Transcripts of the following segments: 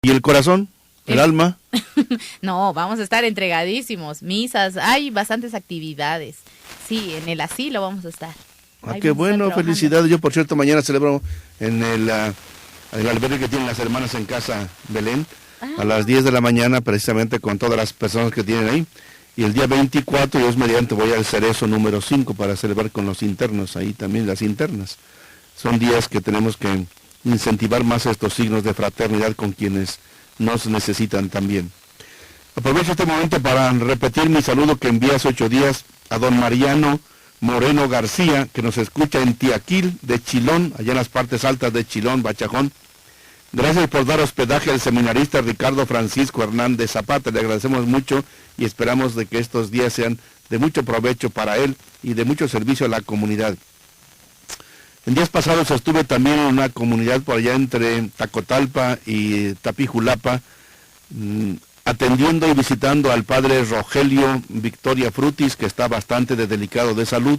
¿Y el corazón? ¿El alma? No, vamos a estar entregadísimos, misas, hay bastantes actividades. Sí, en el asilo vamos a estar. Ah, qué bueno, felicidades. Yo, por cierto, mañana celebro en el albergue que tienen las hermanas en Casa Belén, a las 10 de la mañana, precisamente con todas las personas que tienen ahí. Y el día 24, Dios mediante, voy al Cerezo número 5 para celebrar con los internos, ahí también las internas. Son días que tenemos que incentivar más estos signos de fraternidad con quienes nos necesitan también. Aprovecho este momento para repetir mi saludo que envié hace 8 días a don Mariano Moreno García, que nos escucha en Tiaquil de Chilón, allá en las partes altas de Chilón, Bachajón. Gracias por dar hospedaje al seminarista Ricardo Francisco Hernández Zapata, le agradecemos mucho y esperamos de que estos días sean de mucho provecho para él y de mucho servicio a la comunidad. En días pasados estuve también en una comunidad por allá entre Tacotalpa y Tapijulapa, atendiendo y visitando al padre Rogelio Victoria Frutis, que está bastante delicado de salud.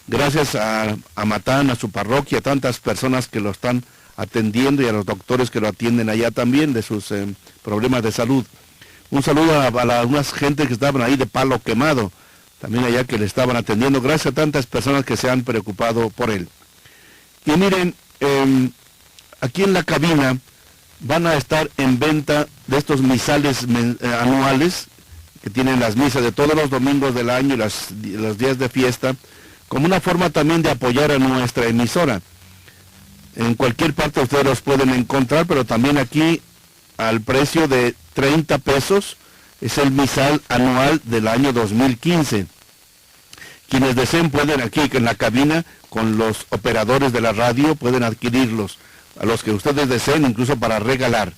Gracias a Matán, a su parroquia, a tantas personas que lo están atendiendo y a los doctores que lo atienden allá también de sus problemas de salud. Un saludo a unas gentes que estaban ahí de palo quemado, también allá que le estaban atendiendo. Gracias a tantas personas que se han preocupado por él. Y miren, aquí en la cabina van a estar en venta de estos misales anuales, que tienen las misas de todos los domingos del año y los días de fiesta, como una forma también de apoyar a nuestra emisora. En cualquier parte ustedes los pueden encontrar, pero también aquí al precio de 30 pesos es el misal anual del año 2015. Quienes deseen pueden aquí en la cabina con los operadores de la radio pueden adquirirlos, a los que ustedes deseen, incluso para regalar,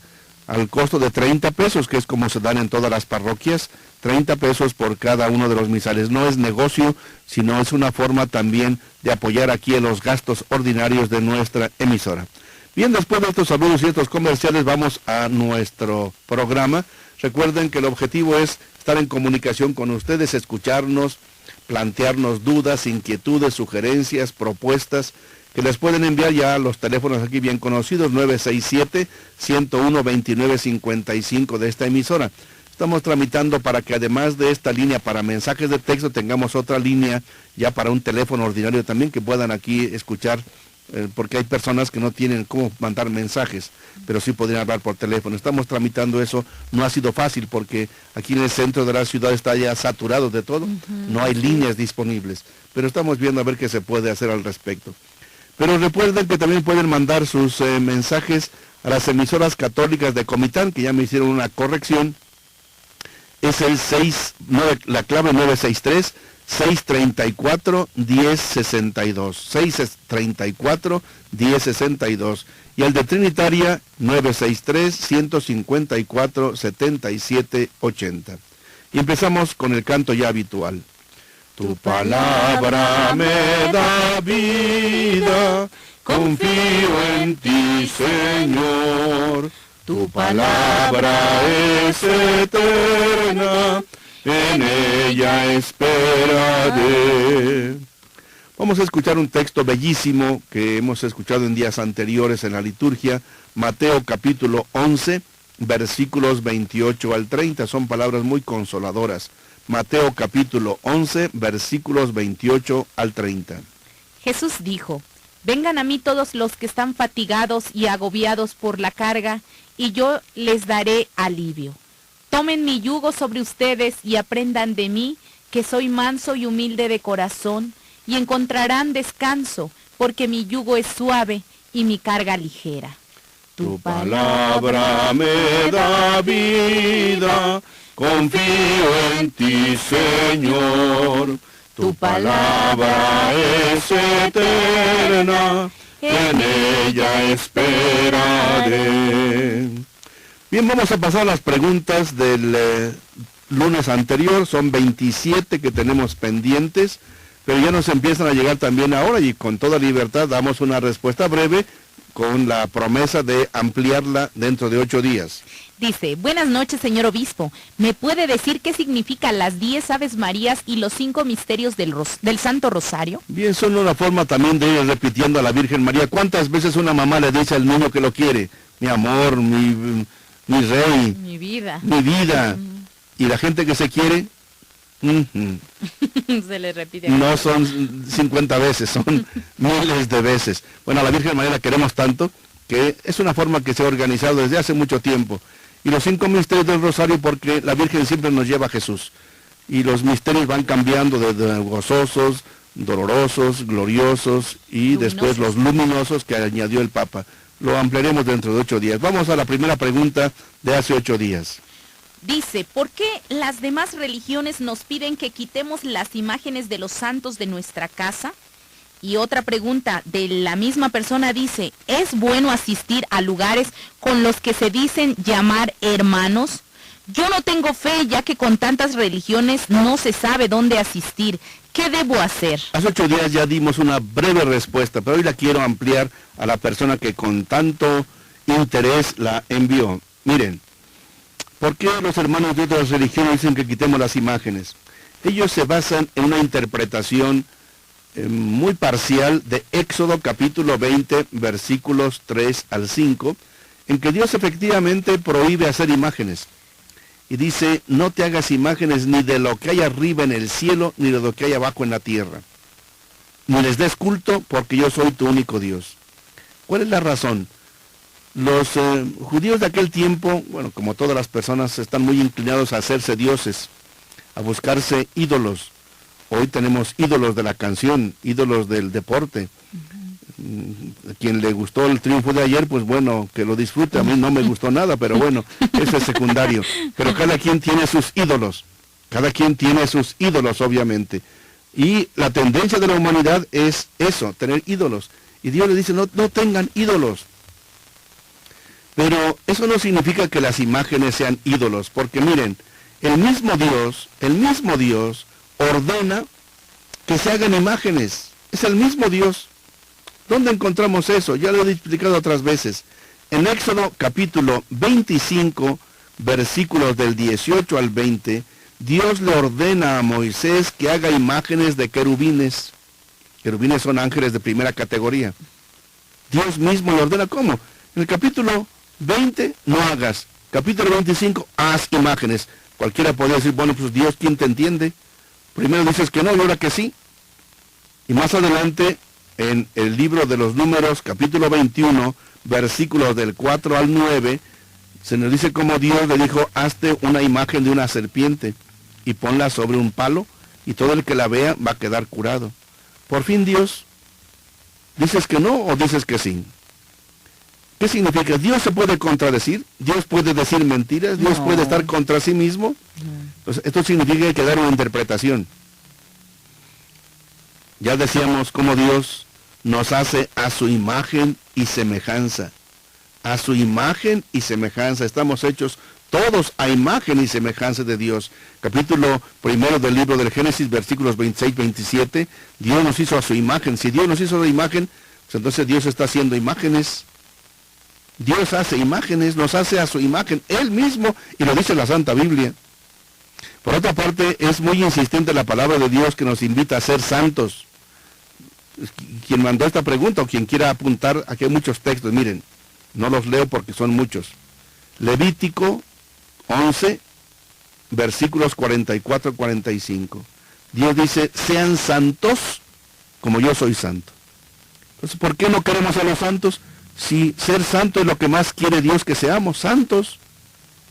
al costo de 30 pesos, que es como se dan en todas las parroquias, 30 pesos por cada uno de los misales. No es negocio, sino es una forma también de apoyar aquí en los gastos ordinarios de nuestra emisora. Bien, después de estos saludos y estos comerciales, vamos a nuestro programa. Recuerden que el objetivo es estar en comunicación con ustedes, escucharnos, plantearnos dudas, inquietudes, sugerencias, propuestas, que les pueden enviar ya a los teléfonos aquí bien conocidos, 967-101-2955 de esta emisora. Estamos tramitando para que además de esta línea para mensajes de texto, tengamos otra línea ya para un teléfono ordinario también, que puedan aquí escuchar, porque hay personas que no tienen cómo mandar mensajes, pero sí podrían hablar por teléfono. Estamos tramitando eso, no ha sido fácil porque aquí en el centro de la ciudad está ya saturado de todo, no hay líneas disponibles, pero estamos viendo a ver qué se puede hacer al respecto. Pero recuerden que también pueden mandar sus mensajes a las emisoras católicas de Comitán, que ya me hicieron una corrección. Es el la clave 963-634-1062. 634-1062. Y el de Trinitaria, 963-154-7780. Y empezamos con el canto ya habitual. Tu palabra me da vida, confío en ti, Señor. Tu palabra es eterna, en ella esperaré. Vamos a escuchar un texto bellísimo que hemos escuchado en días anteriores en la liturgia, Mateo capítulo 11, versículos 28 al 30. Son palabras muy consoladoras. Mateo capítulo 11, versículos 28 al 30. Jesús dijo: vengan a mí todos los que están fatigados y agobiados por la carga, y yo les daré alivio. Tomen mi yugo sobre ustedes y aprendan de mí, que soy manso y humilde de corazón, y encontrarán descanso, porque mi yugo es suave y mi carga ligera. Tu palabra me da vida, confío en ti, Señor. Tu palabra es eterna, en ella esperaré. Bien, vamos a pasar a las preguntas del lunes anterior. Son 27 que tenemos pendientes, pero ya nos empiezan a llegar también ahora y con toda libertad damos una respuesta breve con la promesa de ampliarla dentro de 8 días. Dice: buenas noches, señor obispo. ¿Me puede decir qué significan las 10 Aves Marías y los 5 misterios del Santo Rosario? Bien, son una forma también de ir repitiendo a la Virgen María. ¿Cuántas veces una mamá le dice al niño que lo quiere? Mi amor, mi rey, Mi vida. mi vida. Y la gente que se quiere, Se le repite. no son 50 veces, son miles de veces. Bueno, a la Virgen María la queremos tanto que es una forma que se ha organizado desde hace mucho tiempo. Y los 5 misterios del Rosario, porque la Virgen siempre nos lleva a Jesús. Y los misterios van cambiando de gozosos, dolorosos, gloriosos y después los luminosos que añadió el Papa. Lo ampliaremos dentro de 8 días. Vamos a la primera pregunta de hace 8 días. Dice, ¿por qué las demás religiones nos piden que quitemos las imágenes de los santos de nuestra casa? Y otra pregunta de la misma persona dice, ¿es bueno asistir a lugares con los que se dicen llamar hermanos? Yo no tengo fe, ya que con tantas religiones no se sabe dónde asistir. ¿Qué debo hacer? Hace 8 días ya dimos una breve respuesta, pero hoy la quiero ampliar a la persona que con tanto interés la envió. Miren, ¿por qué los hermanos de otras religiones dicen que quitemos las imágenes? Ellos se basan en una interpretación muy parcial de Éxodo capítulo 20, versículos 3 al 5, en que Dios efectivamente prohíbe hacer imágenes. Y dice, no te hagas imágenes ni de lo que hay arriba en el cielo, ni de lo que hay abajo en la tierra. Ni les des culto, porque yo soy tu único Dios. ¿Cuál es la razón? Los judíos de aquel tiempo, bueno, como todas las personas, están muy inclinados a hacerse dioses, a buscarse ídolos. Hoy tenemos ídolos de la canción, ídolos del deporte. A quien le gustó el triunfo de ayer, pues bueno, que lo disfrute. A mí no me gustó nada, pero bueno, eso es secundario. Pero cada quien tiene sus ídolos. Cada quien tiene sus ídolos, obviamente. Y la tendencia de la humanidad es eso, tener ídolos. Y Dios le dice, no tengan ídolos. Pero eso no significa que las imágenes sean ídolos, porque miren, el mismo Dios ordena que se hagan imágenes. Es el mismo Dios. ¿Dónde encontramos eso? Ya lo he explicado otras veces. En Éxodo capítulo 25, versículos del 18 al 20, Dios le ordena a Moisés que haga imágenes de querubines. Querubines son ángeles de primera categoría. Dios mismo le ordena, ¿cómo? En el capítulo 20, no hagas. Capítulo 25, haz imágenes. Cualquiera podría decir, bueno, pues Dios, ¿quién te entiende? Primero dices que no y ahora que sí. Y más adelante, en el libro de los Números, capítulo 21, versículos del 4 al 9, se nos dice cómo Dios le dijo, hazte una imagen de una serpiente y ponla sobre un palo y todo el que la vea va a quedar curado. Por fin Dios, ¿dices que no o dices que sí? ¿Qué significa? ¿Dios se puede contradecir? ¿Dios puede decir mentiras? ¿Dios puede estar contra sí mismo? Entonces, esto significa que hay que dar una interpretación. Ya decíamos cómo Dios nos hace a su imagen y semejanza. A su imagen y semejanza. Estamos hechos todos a imagen y semejanza de Dios. Capítulo 1 del libro del Génesis, versículos 26-27. Dios nos hizo a su imagen. Si Dios nos hizo a la imagen, pues entonces Dios está haciendo imágenes. Dios hace imágenes, nos hace a su imagen, Él mismo, y lo dice la Santa Biblia. Por otra parte, es muy insistente la palabra de Dios que nos invita a ser santos. Quien mandó esta pregunta o quien quiera apuntar, aquí hay muchos textos, miren, no los leo porque son muchos. Levítico 11, versículos 44-45. Dios dice, sean santos como yo soy santo. Entonces, ¿por qué no queremos a los santos? Si ser santo es lo que más quiere Dios que seamos, santos.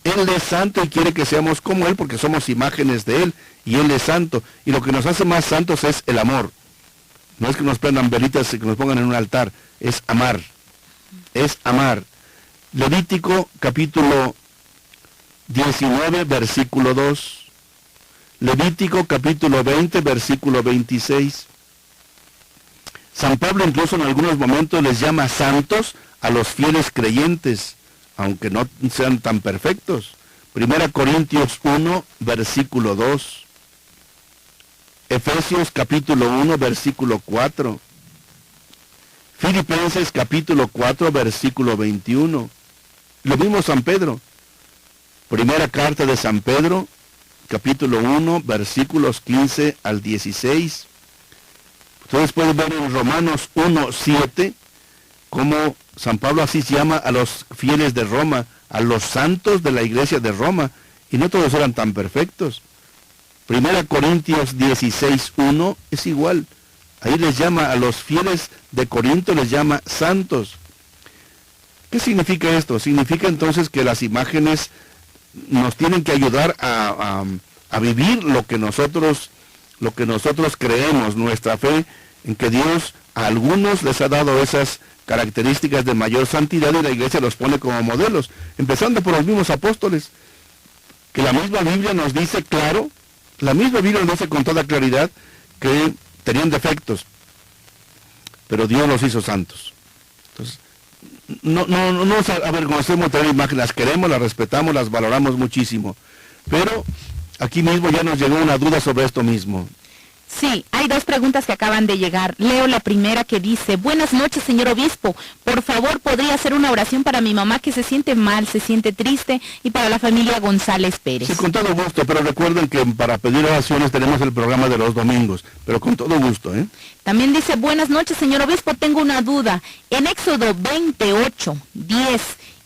Él es santo y quiere que seamos como Él porque somos imágenes de Él y Él es santo. Y lo que nos hace más santos es el amor. No es que nos prendan velitas y que nos pongan en un altar, es amar. Es amar. Levítico capítulo 19, versículo 2. Levítico capítulo 20, versículo 26. San Pablo incluso en algunos momentos les llama santos a los fieles creyentes, aunque no sean tan perfectos. 1 Corintios 1, versículo 2. Efesios capítulo 1, versículo 4. Filipenses capítulo 4, versículo 21. Lo mismo San Pedro. Primera carta de San Pedro, capítulo 1, versículos 15 al 16. Ustedes pueden ver en Romanos 1, 7, cómo San Pablo así llama a los fieles de Roma, a los santos de la iglesia de Roma, y no todos eran tan perfectos. 1 Corintios 16:1 es igual. Ahí les llama a los fieles de Corinto, les llama santos. ¿Qué significa esto? Significa entonces que las imágenes nos tienen que ayudar a vivir lo que nosotros creemos, nuestra fe en que Dios a algunos les ha dado esas características de mayor santidad y la iglesia los pone como modelos, empezando por los mismos apóstoles, que la misma Biblia nos dice claro, la misma Biblia nos dice con toda claridad que tenían defectos, pero Dios los hizo santos. Entonces, no nos avergoncemos de tener imágenes, las queremos, las respetamos, las valoramos muchísimo, pero aquí mismo ya nos llegó una duda sobre esto mismo. Sí, hay 2 preguntas que acaban de llegar. Leo la primera que dice: buenas noches, señor obispo. Por favor, ¿podría hacer una oración para mi mamá que se siente mal, se siente triste, y para la familia González Pérez? Sí, con todo gusto, pero recuerden que para pedir oraciones tenemos el programa de los domingos, pero con todo gusto, ¿eh? También dice: buenas noches, señor obispo, tengo una duda. En Éxodo 28:10,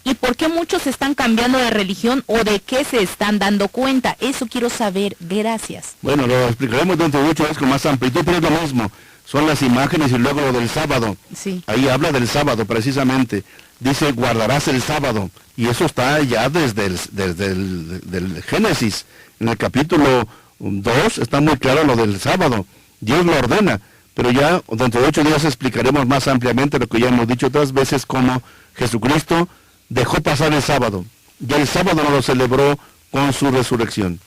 ¿y por qué muchos están cambiando de religión o de qué se están dando cuenta? Eso quiero saber, gracias. Bueno, lo explicaremos dentro de 8 horas con más amplitud, pero es lo mismo. Son las imágenes y luego lo del sábado. Sí. Ahí habla del sábado precisamente. Dice, guardarás el sábado. Y eso está ya desde el Génesis. En el capítulo 2 está muy claro lo del sábado. Dios lo ordena. Pero ya dentro de 8 días explicaremos más ampliamente lo que ya hemos dicho otras veces, como Jesucristo dejó pasar el sábado. Ya el sábado no lo celebró con su resurrección.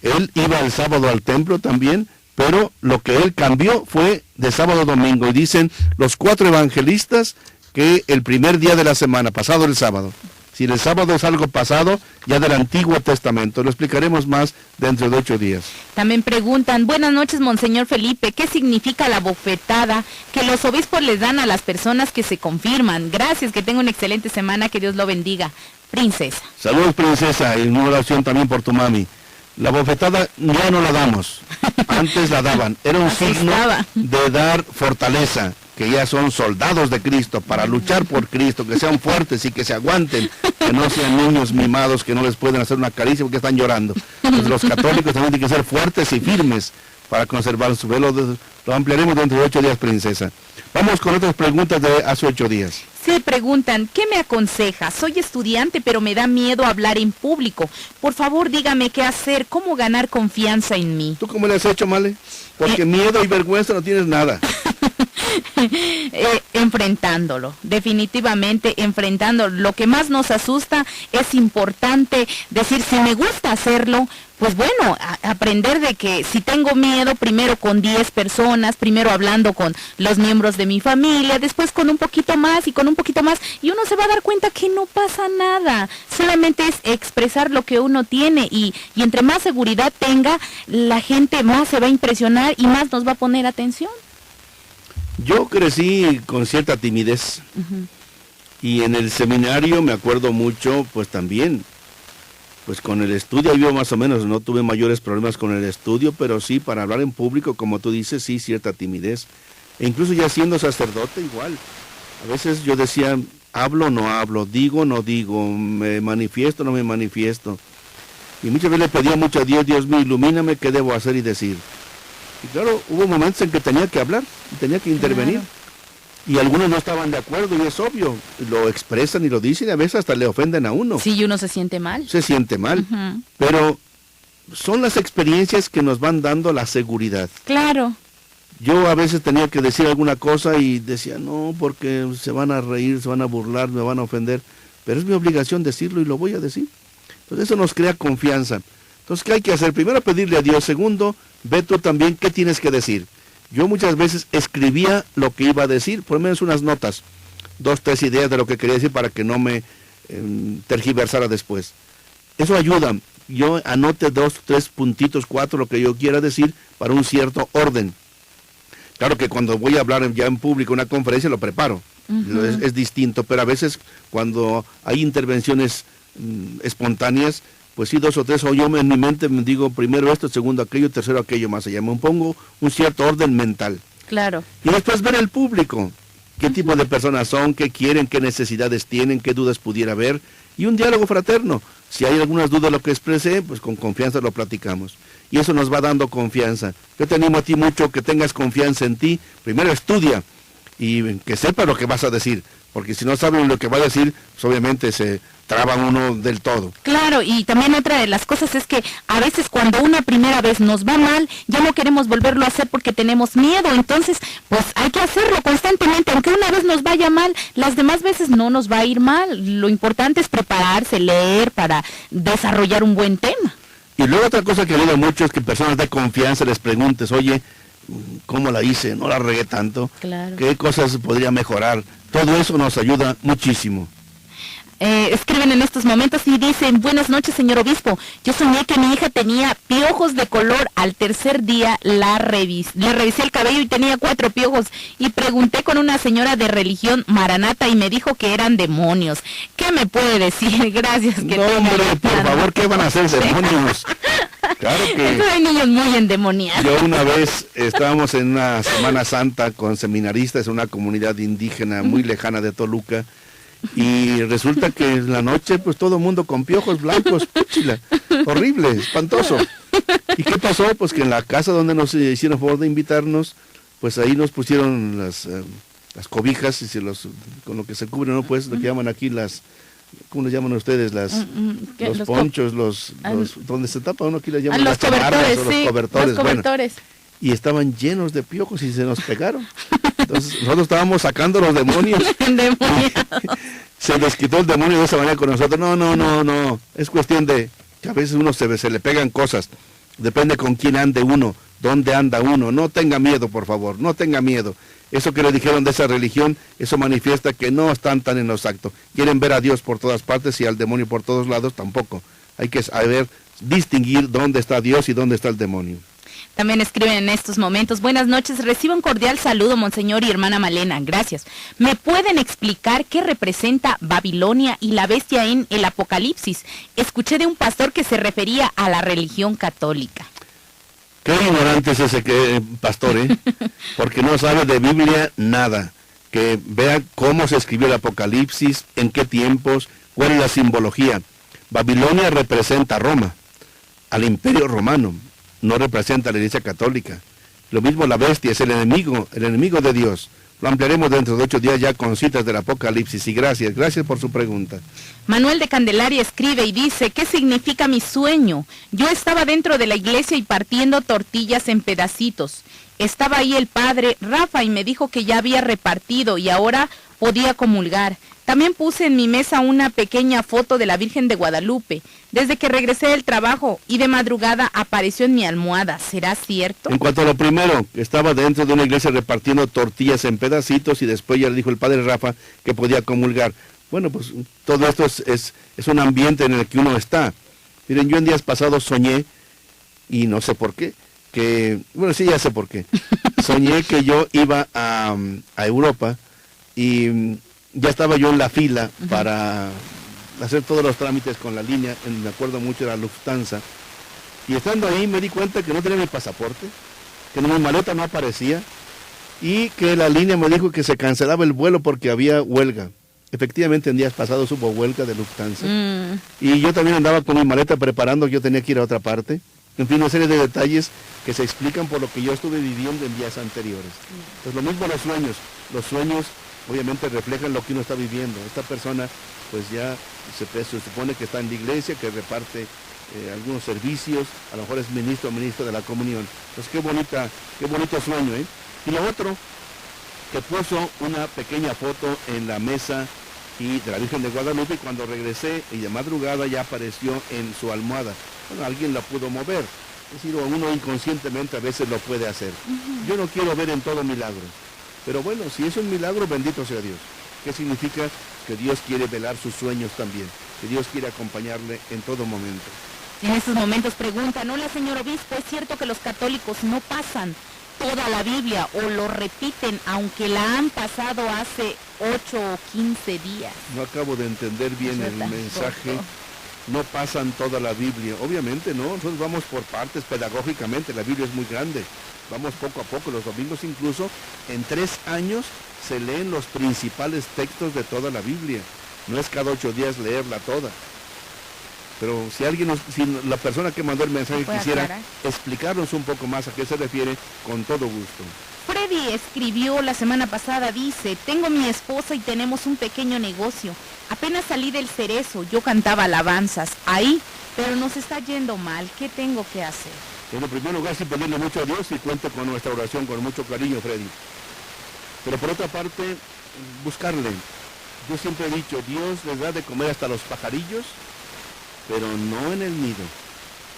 Él iba el sábado al templo también, pero lo que él cambió fue de sábado a domingo. Y dicen los 4 evangelistas que el primer día de la semana, pasado el sábado. Si el sábado es algo pasado, ya del Antiguo Testamento. Lo explicaremos más dentro de 8 días. También preguntan: buenas noches, Monseñor Felipe, ¿qué significa la bofetada que los obispos les dan a las personas que se confirman? Gracias, que tenga una excelente semana, que Dios lo bendiga. Princesa. Saludos, princesa, y una oración también por tu mami. La bofetada ya no la damos, antes la daban. Era un signo de dar fortaleza, que ya son soldados de Cristo, para luchar por Cristo, que sean fuertes y que se aguanten, que no sean niños mimados, que no les pueden hacer una caricia porque están llorando. Entonces, los católicos también tienen que ser fuertes y firmes para conservar su velo. Lo ampliaremos dentro de 8 días, princesa. Vamos con otras preguntas de hace 8 días. Se preguntan: ¿qué me aconseja? Soy estudiante, pero me da miedo hablar en público. Por favor, dígame qué hacer, cómo ganar confianza en mí. ¿Tú cómo le has hecho, Male? Porque miedo y vergüenza no tienes nada. Enfrentándolo, definitivamente enfrentándolo. Lo que más nos asusta es importante decir, si me gusta hacerlo, pues bueno, aprender de que si tengo miedo, primero con 10 personas, primero hablando con los miembros de mi familia, después con un poquito más y con un poquito más, y uno se va a dar cuenta que no pasa nada. Solamente es expresar lo que uno tiene, y entre más seguridad tenga, la gente más se va a impresionar y más nos va a poner atención. Yo crecí con cierta timidez. Y en el seminario me acuerdo mucho, pues también, pues con el estudio yo más o menos no tuve mayores problemas con el estudio, pero sí para hablar en público, como tú dices, sí, cierta timidez. E incluso ya siendo sacerdote igual. A veces yo decía, hablo o no hablo, digo o no digo, me manifiesto o no me manifiesto. Y muchas veces le pedía mucho a Dios, Dios mío, ilumíname qué debo hacer y decir. Y claro, hubo momentos en que tenía que hablar, tenía que intervenir. Claro. Y algunos no estaban de acuerdo, y es obvio, lo expresan y lo dicen, y a veces hasta le ofenden a uno. Sí, y uno se siente mal. Se siente mal, pero son las experiencias que nos van dando la seguridad. Claro. Yo a veces tenía que decir alguna cosa y decía, no, porque se van a reír, se van a burlar, me van a ofender, pero es mi obligación decirlo y lo voy a decir. Entonces eso nos crea confianza. Entonces, ¿qué hay que hacer? Primero, pedirle a Dios. Segundo, ve tú también qué tienes que decir. Yo muchas veces escribía lo que iba a decir, por lo menos unas notas, 2, 3 ideas de lo que quería decir para que no me tergiversara después. Eso ayuda. Yo anote 2, 3 puntitos, 4, lo que yo quiera decir para un cierto Claro que cuando voy a hablar ya en público, una conferencia, lo preparo. Es distinto, pero a veces cuando hay intervenciones espontáneas, pues sí, 2 o 3, o yo en mi mente me digo primero esto, segundo aquello, tercero aquello, más allá. Me pongo un cierto orden mental. Claro. Y después ver el público, qué tipo de personas son, qué quieren, qué necesidades tienen, qué dudas pudiera haber, y un diálogo fraterno. Si hay algunas dudas de lo que expresé, pues con confianza lo platicamos. Y eso nos va dando confianza. Yo te animo a ti mucho que tengas confianza en ti. Primero estudia y que sepa lo que vas a decir, porque si no saben lo que va a decir, pues obviamente se traba uno del todo. Claro, y también otra de las cosas es que a veces cuando una primera vez nos va mal, ya no queremos volverlo a hacer porque tenemos miedo, entonces pues hay que hacerlo constantemente, aunque una vez nos vaya mal, las demás veces no nos va a ir mal. Lo importante es prepararse, leer para desarrollar un buen tema. Y luego otra cosa que ayuda mucho es que personas de confianza les preguntes, oye, ¿cómo la hice? ¿No la regué tanto? Claro. ¿Qué cosas podría mejorar? Todo eso nos ayuda muchísimo. Escriben en estos momentos y dicen, buenas noches, señor obispo, yo soñé que mi hija tenía piojos de color. Al tercer día le revisé el cabello y tenía 4 piojos, y pregunté con una señora de religión maranata y me dijo que eran demonios. ¿Qué me puede decir? Gracias. Que no, hombre, por favor, ¿qué van a hacer demonios? Claro que... Eso hay niños muy endemoniados. Yo una vez estábamos en una Semana Santa con seminaristas en una comunidad indígena muy lejana de Toluca, y resulta que en la noche pues todo el mundo con piojos blancos, púchila, horrible, espantoso. ¿Y qué pasó? Pues que en la casa donde nos hicieron favor de invitarnos, pues ahí nos pusieron las cobijas y con lo que se cubren, ¿no? Pues lo que llaman aquí ¿cómo les llaman ustedes? Los ponchos, donde se tapa uno, aquí les llaman las chamarras o los cobertores. Bueno, y estaban llenos de piojos y se nos pegaron. Entonces nosotros estábamos sacando los demonios. Se les quitó el demonio de esa manera con nosotros. No. Es cuestión de que a veces uno se le pegan cosas. Depende con quién ande uno, dónde anda uno. No tenga miedo, por favor, no tenga miedo. Eso que le dijeron de esa religión, eso manifiesta que no están tan en los actos. Quieren ver a Dios por todas partes y al demonio por todos lados tampoco. Hay que saber distinguir dónde está Dios y dónde está el demonio. También escriben en estos momentos, buenas noches, recibo un cordial saludo, monseñor y hermana Malena, gracias. ¿Me pueden explicar qué representa Babilonia y la bestia en el Apocalipsis? Escuché de un pastor que se refería a la religión católica. Qué ignorante es ese pastor, porque no sabe de Biblia nada. Que vea cómo se escribió el Apocalipsis, en qué tiempos, cuál es la simbología. Babilonia representa a Roma, al Imperio Romano. No representa a la Iglesia Católica. Lo mismo la bestia es el enemigo de Dios. Lo ampliaremos dentro de 8 días ya con citas del Apocalipsis. Y gracias por su pregunta. Manuel de Candelaria escribe y dice, ¿qué significa mi sueño? Yo estaba dentro de la iglesia y partiendo tortillas en pedacitos. Estaba ahí el padre Rafa y me dijo que ya había repartido y ahora podía comulgar. También puse en mi mesa una pequeña foto de la Virgen de Guadalupe. Desde que regresé del trabajo y de madrugada apareció en mi almohada. ¿Será cierto? En cuanto a lo primero, estaba dentro de una iglesia repartiendo tortillas en pedacitos y después ya le dijo el padre Rafa que podía comulgar. Bueno, pues todo esto es un ambiente en el que uno está. Miren, yo en días pasados soñé, y no sé por qué, sí, ya sé por qué. Soñé que yo iba a Europa y ya estaba yo en la fila para hacer todos los trámites con la línea, me acuerdo mucho de la Lufthansa, y estando ahí me di cuenta que no tenía mi pasaporte, que mi maleta no aparecía, y que la línea me dijo que se cancelaba el vuelo porque había huelga. Efectivamente en días pasados hubo huelga de Lufthansa, y yo también andaba con mi maleta preparando, yo tenía que ir a otra parte. En fin, una serie de detalles que se explican por lo que yo estuve viviendo en días anteriores. Pues lo mismo los sueños obviamente reflejan lo que uno está viviendo. Esta persona pues ya se supone que está en la iglesia, que reparte algunos servicios, a lo mejor es ministro o ministra de la comunión. Pues qué bonito sueño, ¿eh? Y lo otro, que puso una pequeña foto en la mesa y de la Virgen de Guadalupe, y cuando regresé y de madrugada ya apareció en su almohada. Bueno, alguien la pudo mover. Es decir, uno inconscientemente a veces lo puede hacer. Yo no quiero ver en todo milagro. Pero bueno, si es un milagro, bendito sea Dios. ¿Qué significa? Que Dios quiere velar sus sueños también, que Dios quiere acompañarle en todo momento. En estos momentos preguntan, hola señor obispo, ¿es cierto que los católicos no pasan toda la Biblia o lo repiten aunque la han pasado hace 8 o 15 días? No acabo de entender bien el mensaje. No pasan toda la Biblia. Obviamente no, nosotros vamos por partes pedagógicamente, la Biblia es muy grande. Vamos poco a poco, los domingos incluso, en 3 años se leen los principales textos de toda la Biblia. No es cada 8 días leerla toda. Pero si si la persona que mandó el mensaje quisiera explicarnos un poco más a qué se refiere, con todo gusto. Freddy escribió la semana pasada, dice, tengo mi esposa y tenemos un pequeño negocio. Apenas salí del Cerezo, yo cantaba alabanzas ahí, pero nos está yendo mal. ¿Qué tengo que hacer? En primer lugar, sí pedirle mucho a Dios y cuento con nuestra oración con mucho cariño, Freddy. Pero por otra parte, buscarle. Yo siempre he dicho, Dios les da de comer hasta los pajarillos, pero no en el nido.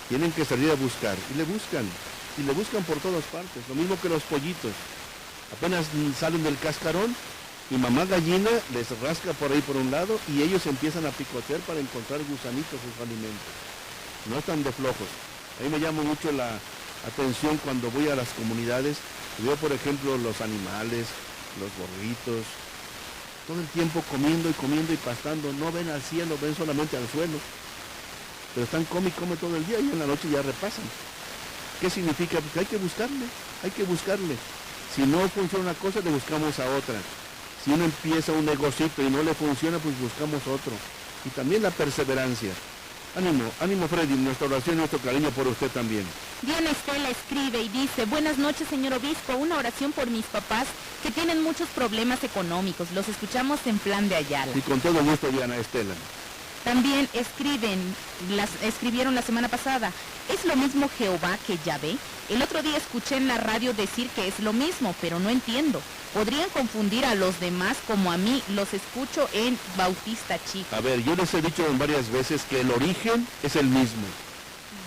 Tienen que salir a buscar, y le buscan por todas partes, lo mismo que los pollitos. Apenas salen del cascarón, y mamá gallina les rasca por ahí por un lado, y ellos empiezan a picotear para encontrar gusanitos en su alimento. No están de flojos. A mí me llama mucho la atención cuando voy a las comunidades, y veo por ejemplo los animales, los borritos, todo el tiempo comiendo y pastando, no ven al cielo, ven solamente al suelo. Pero están come todo el día y en la noche ya repasan. ¿Qué significa? Porque hay que buscarle. Si no funciona una cosa, le buscamos a otra. Si uno empieza un negocito y no le funciona, pues buscamos otro. Y también la perseverancia. Ánimo Freddy, nuestra oración, nuestro cariño por usted también. Diana Estela escribe y dice, buenas noches señor obispo, una oración por mis papás que tienen muchos problemas económicos, los escuchamos en Plan de Ayala. Y con todo gusto, Diana Estela. También escribieron la semana pasada, ¿es lo mismo Jehová que Yahvé? El otro día escuché en la radio decir que es lo mismo, pero no entiendo. ¿Podrían confundir a los demás como a mí? Los escucho en Bautista Chico. A ver, yo les he dicho varias veces que el origen es el mismo.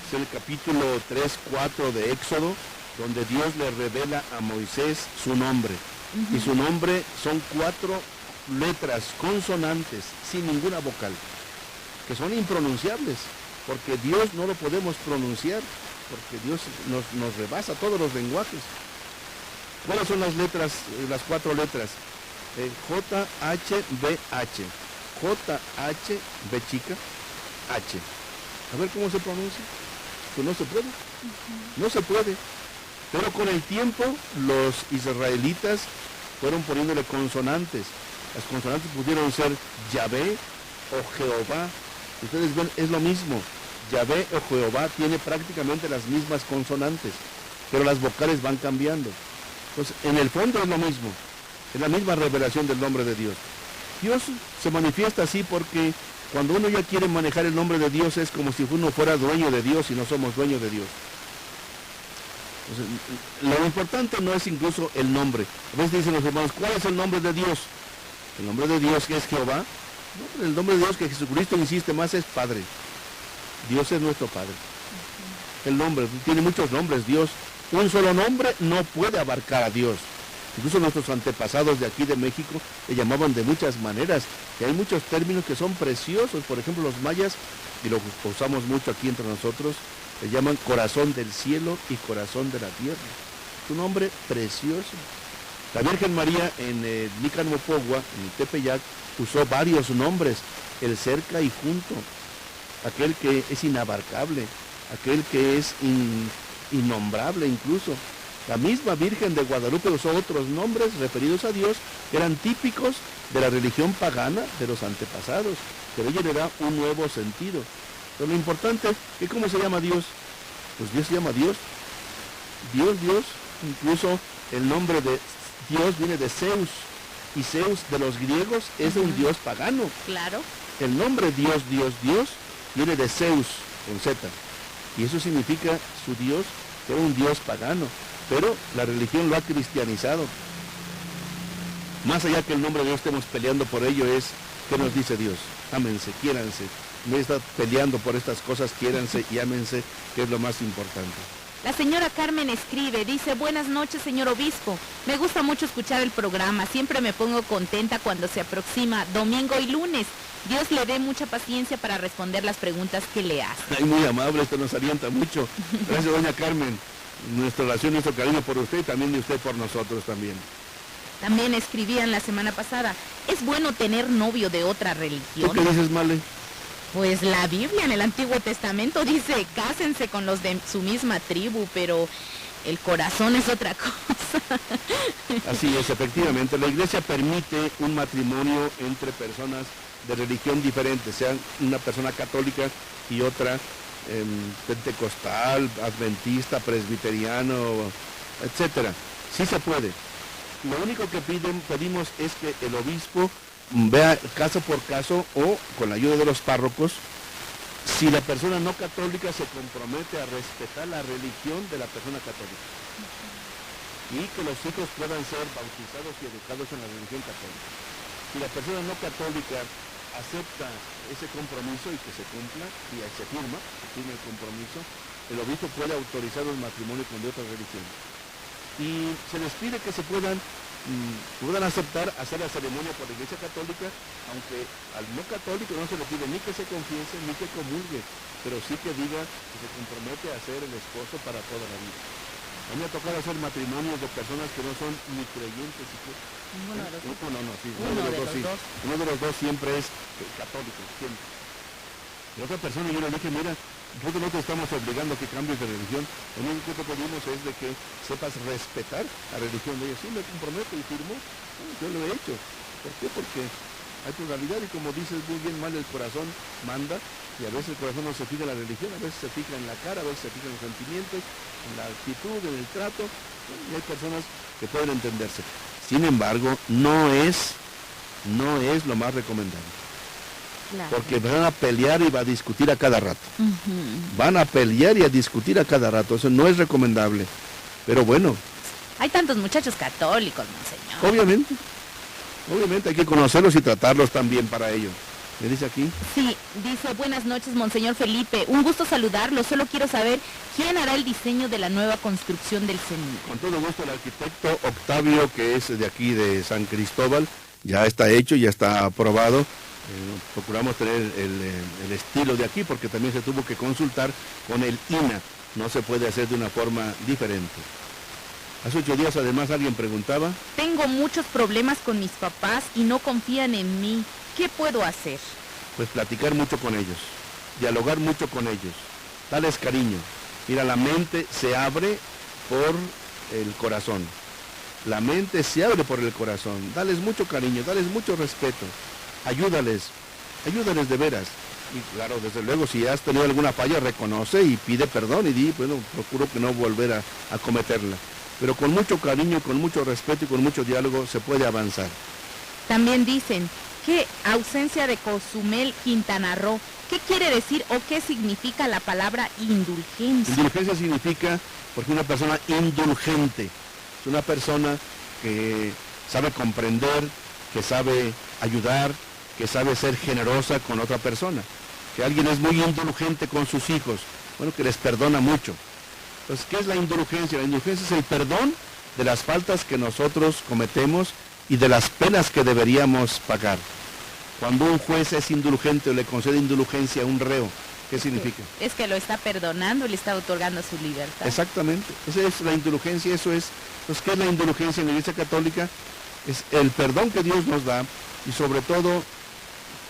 Es el capítulo 3, 4 de Éxodo, donde Dios le revela a Moisés su nombre. Y su nombre son 4 letras consonantes, sin ninguna vocal, que son impronunciables, porque Dios no lo podemos pronunciar, porque Dios nos rebasa todos los lenguajes. ¿Cuáles son las letras, las 4 letras? J-H-B-H. J-H-B chica, H. A ver cómo se pronuncia. Pues no se puede. No se puede. Pero con el tiempo los israelitas fueron poniéndole consonantes. Las consonantes pudieron ser Yahvé o Jehová. Ustedes ven, es lo mismo. Yahvé o Jehová tiene prácticamente las mismas consonantes, pero las vocales van cambiando. Entonces, en el fondo es lo mismo. Es la misma revelación del nombre de Dios. Dios se manifiesta así porque cuando uno ya quiere manejar el nombre de Dios es como si uno fuera dueño de Dios y no somos dueños de Dios. Entonces, lo importante no es incluso el nombre. A veces dicen los hermanos, ¿cuál es el nombre de Dios? El nombre de Dios que es Jehová. No, el nombre de Dios que Jesucristo insiste más es Padre. Dios es nuestro Padre. El nombre, tiene muchos nombres Dios. Un solo nombre no puede abarcar a Dios. Incluso nuestros antepasados de aquí de México le llamaban de muchas maneras. Y hay muchos términos que son preciosos. Por ejemplo, los mayas, y lo usamos mucho aquí entre nosotros, le llaman corazón del cielo y corazón de la tierra. Es un nombre precioso. La Virgen María en Nicanmopogua, en Tepeyac, usó varios nombres. El cerca y junto. Aquel que es inabarcable. Aquel que es innombrable incluso. La misma Virgen de Guadalupe usó otros nombres referidos a Dios que eran típicos de la religión pagana de los antepasados, pero ella le da un nuevo sentido. Pero lo importante es que ¿cómo se llama Dios? Pues Dios se llama Dios. Dios, incluso el nombre de Dios viene de Zeus, y Zeus de los griegos es un dios pagano. Claro. El nombre Dios viene de Zeus, con Z, y eso significa su Dios, que era un dios pagano. Pero la religión lo ha cristianizado. Más allá que el nombre de Dios estemos peleando por ello es, ¿qué nos dice Dios? Ámense, quiéranse. No está peleando por estas cosas, quiéranse y ámense, que es lo más importante. La señora Carmen escribe, dice, buenas noches señor obispo, me gusta mucho escuchar el programa, siempre me pongo contenta cuando se aproxima domingo y lunes. Dios le dé mucha paciencia para responder las preguntas que le hacen. Ay, muy amable, esto nos alienta mucho. Gracias, doña Carmen. Nuestra oración, nuestro cariño por usted y también de usted por nosotros también. También escribían la semana pasada, ¿es bueno tener novio de otra religión? ¿Tú qué dices, Male? Pues la Biblia en el Antiguo Testamento dice, cásense con los de su misma tribu, pero el corazón es otra cosa. Así es, efectivamente. La Iglesia permite un matrimonio entre personas de religión diferente, sean una persona católica y otra pentecostal, adventista, presbiteriano, etcétera. Sí se puede. Lo único que pedimos es que el obispo vea caso por caso o con la ayuda de los párrocos si la persona no católica se compromete a respetar la religión de la persona católica y que los hijos puedan ser bautizados y educados en la religión católica. Si la persona no católica acepta ese compromiso y que se cumpla y se firma el compromiso, el obispo puede autorizar los matrimonios con de otras religiones. Y se les pide que se puedan aceptar hacer la ceremonia por la Iglesia Católica, aunque al no católico no se le pide ni que se confiese ni que comulgue, pero sí que diga que se compromete a ser el esposo para toda la vida. A mí me ha tocado hacer matrimonios de personas que no son ni creyentes. Uno de los dos. Uno de los dos siempre es católico, siempre. Y otra persona yo le dije, mira, nosotros no te estamos obligando a que cambies de religión, lo único que te pedimos es de que sepas respetar la religión de ellos. Sí, me comprometo y firmo, yo lo he hecho. ¿Por qué? Porque hay pluralidad y como dices muy bien, mal el corazón manda, y a veces el corazón no se fija en la religión, a veces se fija en la cara, a veces se fija en los sentimientos, en la actitud, en el trato, y hay personas que pueden entenderse. Sin embargo, no es lo más recomendable. Claro. Porque van a pelear y va a discutir a cada rato. Van a pelear y a discutir a cada rato. Eso no es recomendable. Pero bueno. Hay tantos muchachos católicos, monseñor. Obviamente hay que conocerlos y tratarlos también para ello. ¿Me dice aquí? Sí, dice, buenas noches, monseñor Felipe. Un gusto saludarlo. Solo quiero saber quién hará el diseño de la nueva construcción del CENIC. Con todo gusto, el arquitecto Octavio, que es de aquí de San Cristóbal, ya está hecho, ya está aprobado. Procuramos tener el estilo de aquí porque también se tuvo que consultar con el INA. No se puede hacer de una forma diferente. Hace 8 días además alguien preguntaba. Tengo muchos problemas con mis papás y no confían en mí. ¿Qué puedo hacer? Pues platicar mucho con ellos, dialogar mucho con ellos, darles cariño. Mira, la mente se abre por el corazón. La mente se abre por el corazón. Dales mucho cariño, dales mucho respeto. Ayúdales de veras. Y claro, desde luego, si has tenido alguna falla, reconoce y pide perdón y di, bueno, procuro que no volver a cometerla. Pero con mucho cariño, con mucho respeto y con mucho diálogo se puede avanzar. También dicen, ¿qué ausencia de Cozumel, Quintana Roo? ¿Qué quiere decir o qué significa la palabra indulgencia? Indulgencia significa, porque una persona indulgente es una persona que sabe comprender, que sabe ayudar, que sabe ser generosa con otra persona. Que alguien es muy indulgente con sus hijos, bueno, que les perdona mucho. Entonces, ¿qué es la indulgencia? La indulgencia es el perdón de las faltas que nosotros cometemos y de las penas que deberíamos pagar. Cuando un juez es indulgente o le concede indulgencia a un reo, ¿qué significa? Es que lo está perdonando y le está otorgando su libertad. Exactamente, esa es la indulgencia, eso es. Entonces, ¿qué es la indulgencia en la Iglesia Católica? Es el perdón que Dios nos da y sobre todo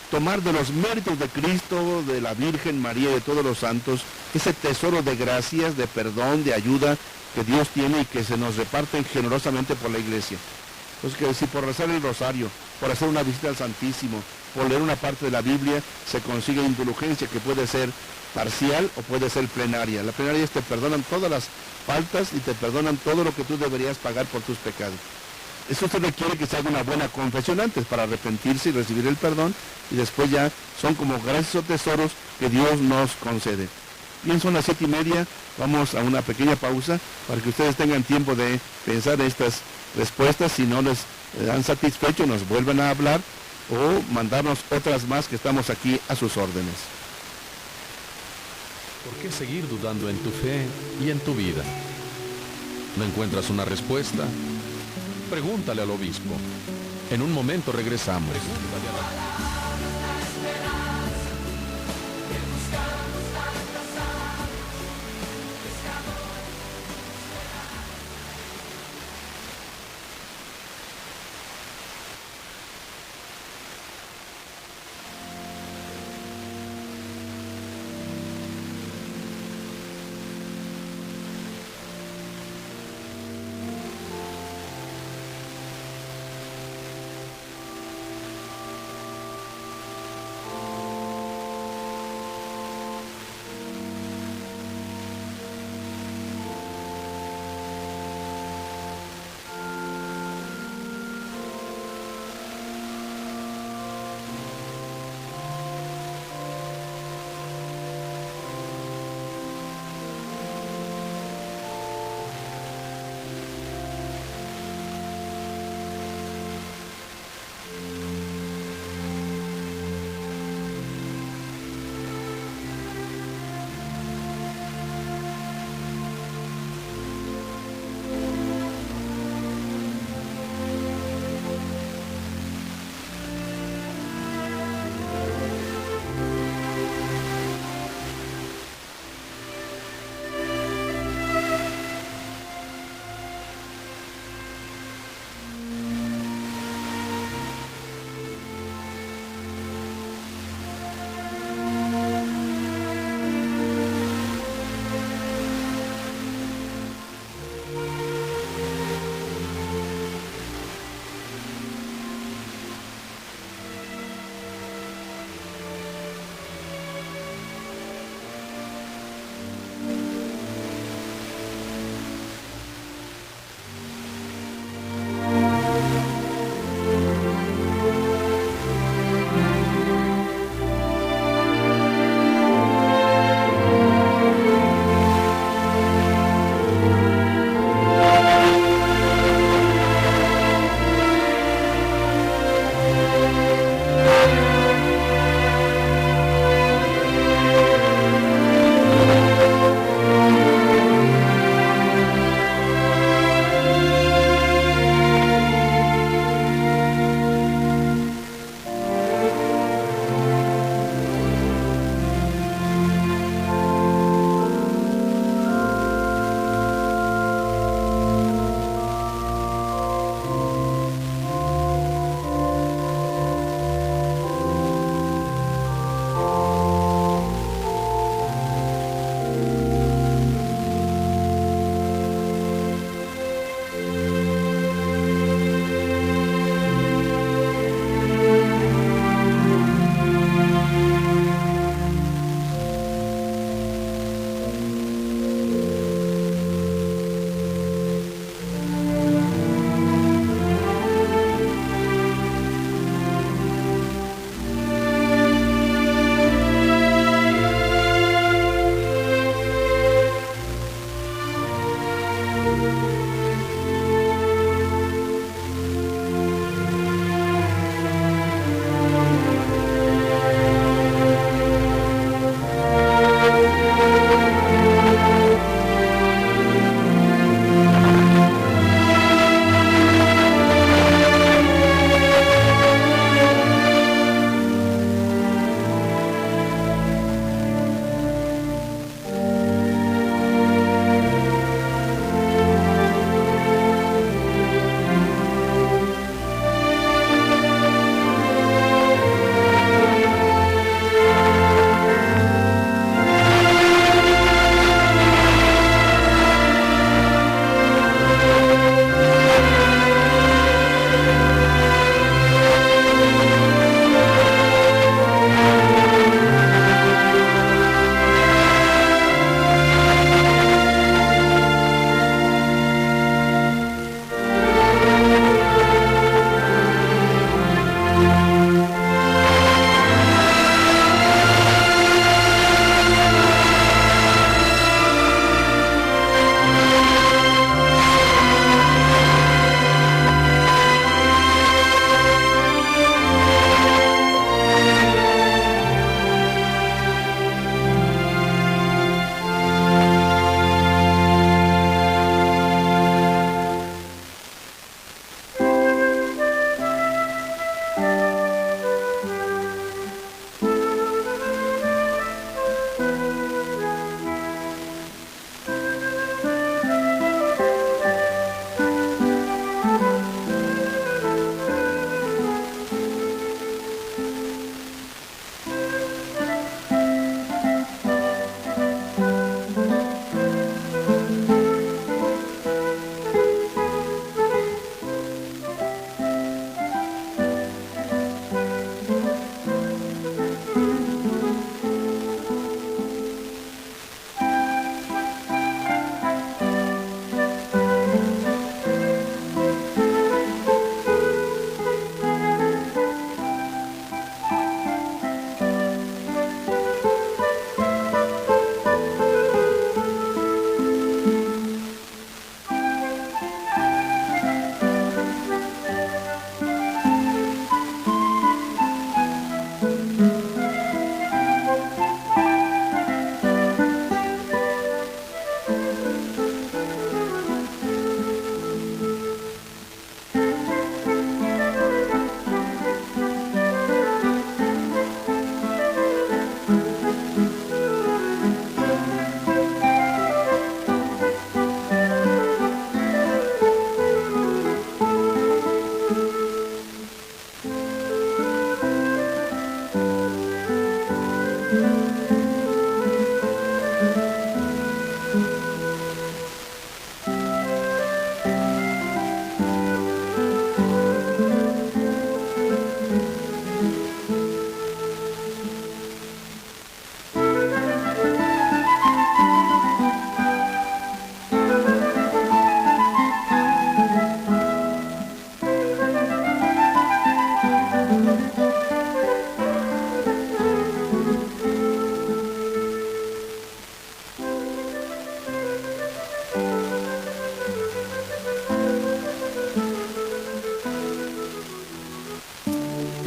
tomar de los méritos de Cristo, de la Virgen María y de todos los santos, ese tesoro de gracias, de perdón, de ayuda que Dios tiene y que se nos reparten generosamente por la Iglesia. Entonces, que si por rezar el rosario, por hacer una visita al Santísimo, por leer una parte de la Biblia, se consigue indulgencia que puede ser parcial o puede ser plenaria. La plenaria es te perdonan todas las faltas y te perdonan todo lo que tú deberías pagar por tus pecados. Eso se requiere que se haga una buena confesión antes para arrepentirse y recibir el perdón y después ya son como gracias o tesoros que Dios nos concede. Bien, son las 7:30, vamos a una pequeña pausa para que ustedes tengan tiempo de pensar estas respuestas. Si no les han satisfecho, nos vuelven a hablar o mandarnos otras más que estamos aquí a sus órdenes. ¿Por qué seguir dudando en tu fe y en tu vida? ¿No encuentras una respuesta? Pregúntale al obispo. En un momento regresamos.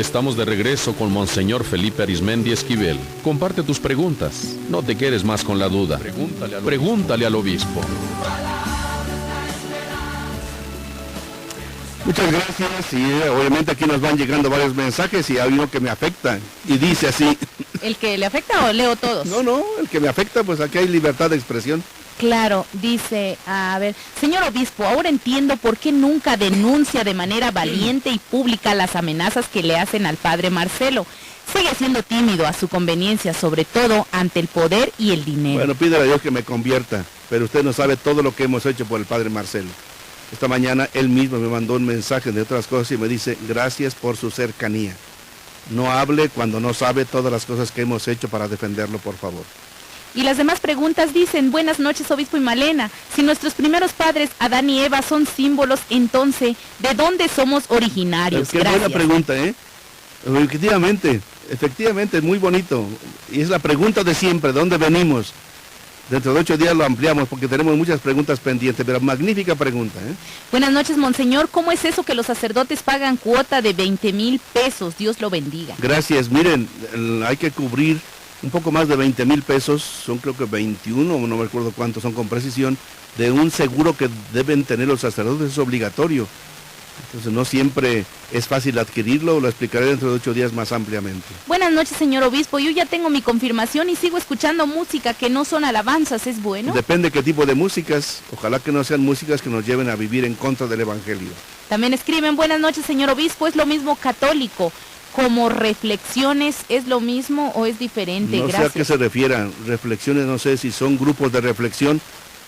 Estamos de regreso con Monseñor Felipe Arizmendi Esquivel. Comparte tus preguntas. No te quedes más con la duda. Pregúntale al obispo. Muchas gracias, y obviamente aquí nos van llegando varios mensajes y hay uno que me afecta y dice así. ¿El que le afecta o leo todos? No, el que me afecta, pues aquí hay libertad de expresión. Claro, dice, a ver, señor obispo, ahora entiendo por qué nunca denuncia de manera valiente y pública las amenazas que le hacen al padre Marcelo. Sigue siendo tímido a su conveniencia, sobre todo ante el poder y el dinero. Bueno, pídele a Dios que me convierta, pero usted no sabe todo lo que hemos hecho por el padre Marcelo. Esta mañana él mismo me mandó un mensaje de otras cosas y me dice, gracias por su cercanía. No hable cuando no sabe todas las cosas que hemos hecho para defenderlo, por favor. Y las demás preguntas dicen, buenas noches, obispo y Malena. Si nuestros primeros padres, Adán y Eva, son símbolos, entonces, ¿de dónde somos originarios? Qué buena pregunta, ¿eh? Efectivamente, es muy bonito. Y es la pregunta de siempre, ¿de dónde venimos? Dentro de 8 días lo ampliamos porque tenemos muchas preguntas pendientes, pero magnífica pregunta, ¿eh? Buenas noches, monseñor. ¿Cómo es eso que los sacerdotes pagan cuota de 20,000 pesos? Dios lo bendiga. Gracias. Miren, hay que cubrir un poco más de 20,000 pesos, son creo que 21, no me acuerdo cuántos son con precisión, de un seguro que deben tener los sacerdotes, es obligatorio. Entonces no siempre es fácil adquirirlo, lo explicaré dentro de 8 días más ampliamente. Buenas noches, señor obispo. Yo ya tengo mi confirmación y sigo escuchando música que no son alabanzas, ¿es bueno? Depende qué tipo de músicas, ojalá que no sean músicas que nos lleven a vivir en contra del evangelio. También escriben, buenas noches, señor obispo, ¿es lo mismo católico como reflexiones? ¿Es lo mismo o es diferente? No Gracias. sé a qué se refieran, reflexiones, no sé si son grupos de reflexión,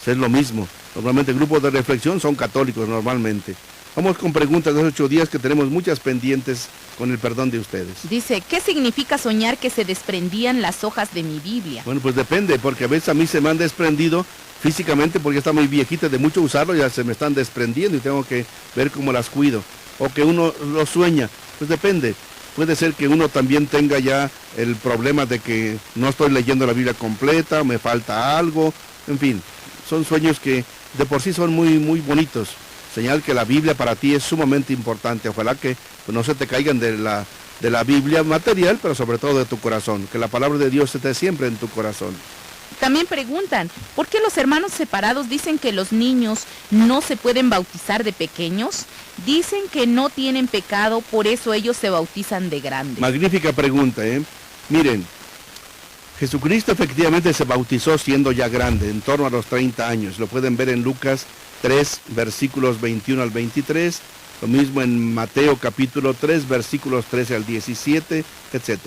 es lo mismo. Normalmente grupos de reflexión son católicos normalmente. Vamos con preguntas de 8 días que tenemos muchas pendientes con el perdón de ustedes. Dice, ¿qué significa soñar que se desprendían las hojas de mi Biblia? Bueno, pues depende, porque a veces a mí se me han desprendido físicamente porque ya está muy viejita de mucho usarlo, ya se me están desprendiendo y tengo que ver cómo las cuido. O que uno lo sueña, pues depende. Puede ser que uno también tenga ya el problema de que no estoy leyendo la Biblia completa, me falta algo, en fin, son sueños que de por sí son muy, muy bonitos. Señal que la Biblia para ti es sumamente importante. Ojalá que no se te caigan de la Biblia material, pero sobre todo de tu corazón. Que la palabra de Dios esté siempre en tu corazón. También preguntan, ¿por qué los hermanos separados dicen que los niños no se pueden bautizar de pequeños? Dicen que no tienen pecado, por eso ellos se bautizan de grandes. Magnífica pregunta, ¿eh? Miren, Jesucristo efectivamente se bautizó siendo ya grande, en torno a los 30 años. Lo pueden ver en Lucas 3, versículos 21 al 23, lo mismo en Mateo capítulo 3, versículos 13 al 17, etc.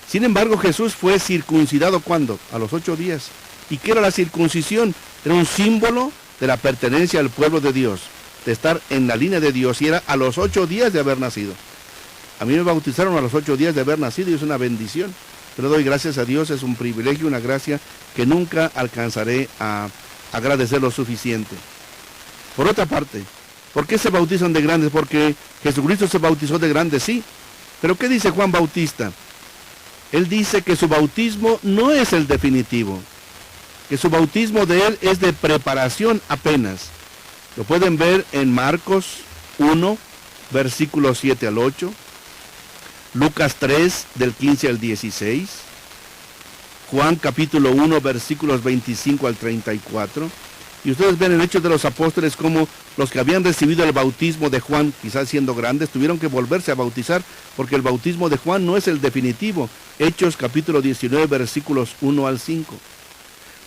Sin embargo, Jesús fue circuncidado, ¿cuándo? A los 8 días. ¿Y qué era la circuncisión? Era un símbolo de la pertenencia al pueblo de Dios, de estar en la línea de Dios, y era a los 8 días de haber nacido. A mí me bautizaron a los 8 días de haber nacido y es una bendición. Pero doy gracias a Dios, es un privilegio, una gracia que nunca alcanzaré a agradecer lo suficiente. Por otra parte, ¿por qué se bautizan de grandes? Porque Jesucristo se bautizó de grandes, sí. Pero ¿qué dice Juan Bautista? Él dice que su bautismo no es el definitivo, que su bautismo de él es de preparación apenas. Lo pueden ver en Marcos 1, versículos 7 al 8, Lucas 3, del 15 al 16, Juan capítulo 1, versículos 25 al 34, y ustedes ven en Hechos de los Apóstoles como los que habían recibido el bautismo de Juan, quizás siendo grandes, tuvieron que volverse a bautizar, porque el bautismo de Juan no es el definitivo. Hechos capítulo 19, versículos 1 al 5.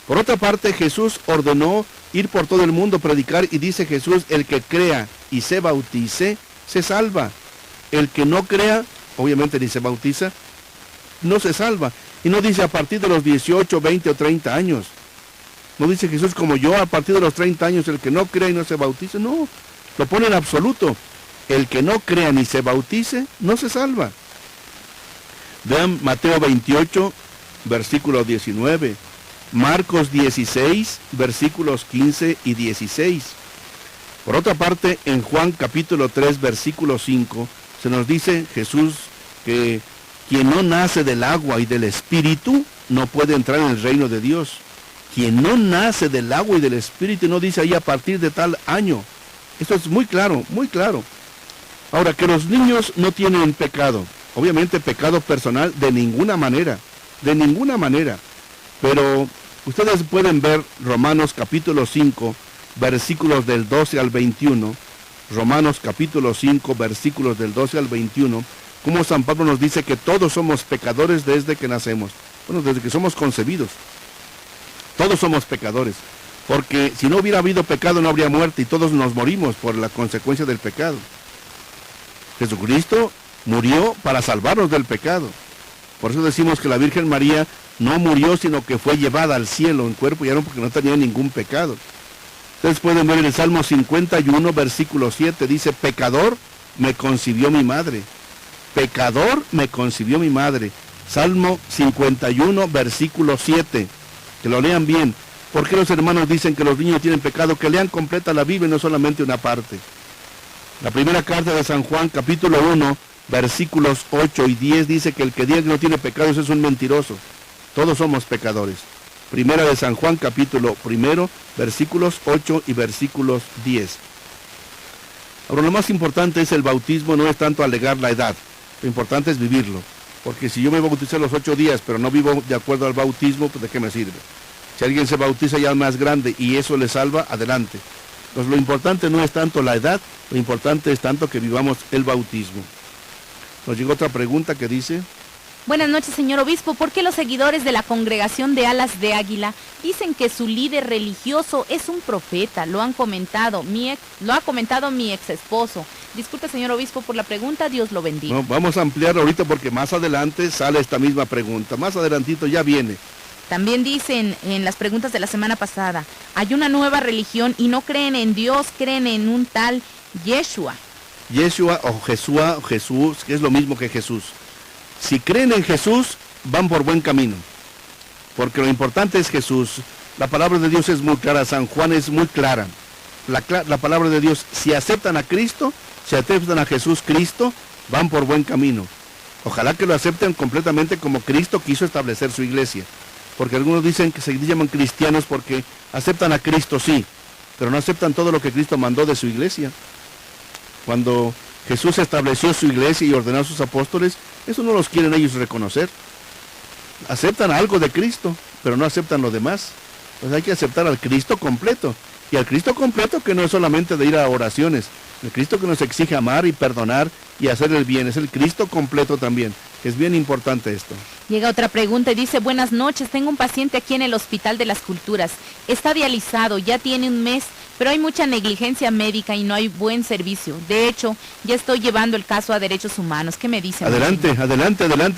Por otra parte, Jesús ordenó ir por todo el mundo, predicar, y dice Jesús, el que crea y se bautice, se salva. El que no crea, obviamente ni se bautiza, no se salva. Y no dice a partir de los 18, 20 o 30 años. No dice Jesús como yo, a partir de los 30 años, el que no crea y no se bautice. No, lo pone en absoluto. El que no crea ni se bautice, no se salva. Vean Mateo 28, versículo 19. Marcos 16, versículos 15 y 16. Por otra parte, en Juan capítulo 3, versículo 5, se nos dice Jesús que quien no nace del agua y del Espíritu no puede entrar en el reino de Dios. Quien no nace del agua y del Espíritu, no dice ahí a partir de tal año. Esto es muy claro, muy claro. Ahora, que los niños no tienen pecado, obviamente pecado personal de ninguna manera, pero ustedes pueden ver Romanos capítulo 5, versículos del 12 al 21, Romanos capítulo 5, versículos del 12 al 21, como San Pablo nos dice que todos somos pecadores desde que nacemos, bueno, desde que somos concebidos, todos somos pecadores, porque si no hubiera habido pecado no habría muerte y todos nos morimos por la consecuencia del pecado. Jesucristo murió para salvarnos del pecado. Por eso decimos que la Virgen María no murió, sino que fue llevada al cielo en cuerpo y alma porque no tenía ningún pecado. Ustedes pueden ver en el Salmo 51, versículo 7, dice, pecador me concibió mi madre. Pecador me concibió mi madre. Salmo 51, versículo 7. Que lo lean bien. ¿Por qué los hermanos dicen que los niños tienen pecado? Que lean completa la Biblia y no solamente una parte. La primera carta de San Juan, capítulo 1, versículos 8 y 10, dice que el que diga que no tiene pecados es un mentiroso. Todos somos pecadores. Primera de San Juan, capítulo 1, versículos 8 y versículos 10. Ahora, lo más importante es el bautismo, no es tanto alegar la edad. Lo importante es vivirlo. Porque si yo me bauticé a los 8 días, pero no vivo de acuerdo al bautismo, pues ¿de qué me sirve? Si alguien se bautiza ya más grande y eso le salva, adelante. Entonces lo importante no es tanto la edad, lo importante es tanto que vivamos el bautismo. Nos llegó otra pregunta que dice... Buenas noches, señor obispo. ¿Por qué los seguidores de la congregación de Alas de Águila dicen que su líder religioso es un profeta? Lo ha comentado mi ex esposo. Disculpe, señor obispo, por la pregunta. Dios lo bendiga. No, vamos a ampliar ahorita porque más adelante sale esta misma pregunta. Más adelantito ya viene. También dicen en las preguntas de la semana pasada, hay una nueva religión y no creen en Dios, creen en un tal Yeshua. Yeshua o Jesús, que es lo mismo que Jesús. Si creen en Jesús, van por buen camino. Porque lo importante es Jesús. La palabra de Dios es muy clara, San Juan es muy clara. La palabra de Dios, si aceptan a Cristo, si aceptan a Jesús Cristo, van por buen camino. Ojalá que lo acepten completamente como Cristo quiso establecer su iglesia. Porque algunos dicen que se llaman cristianos porque aceptan a Cristo, sí, pero no aceptan todo lo que Cristo mandó de su iglesia. Cuando Jesús estableció su iglesia y ordenó a sus apóstoles, eso no los quieren ellos reconocer. Aceptan algo de Cristo, pero no aceptan lo demás. Pues hay que aceptar al Cristo completo. Y al Cristo completo que no es solamente de ir a oraciones, el Cristo que nos exige amar y perdonar y hacer el bien, es el Cristo completo también. Es bien importante esto. Llega otra pregunta y dice, buenas noches, tengo un paciente aquí en el Hospital de las Culturas. Está dializado, ya tiene un mes, pero hay mucha negligencia médica y no hay buen servicio. De hecho, ya estoy llevando el caso a Derechos Humanos. ¿Qué me dicen? Adelante.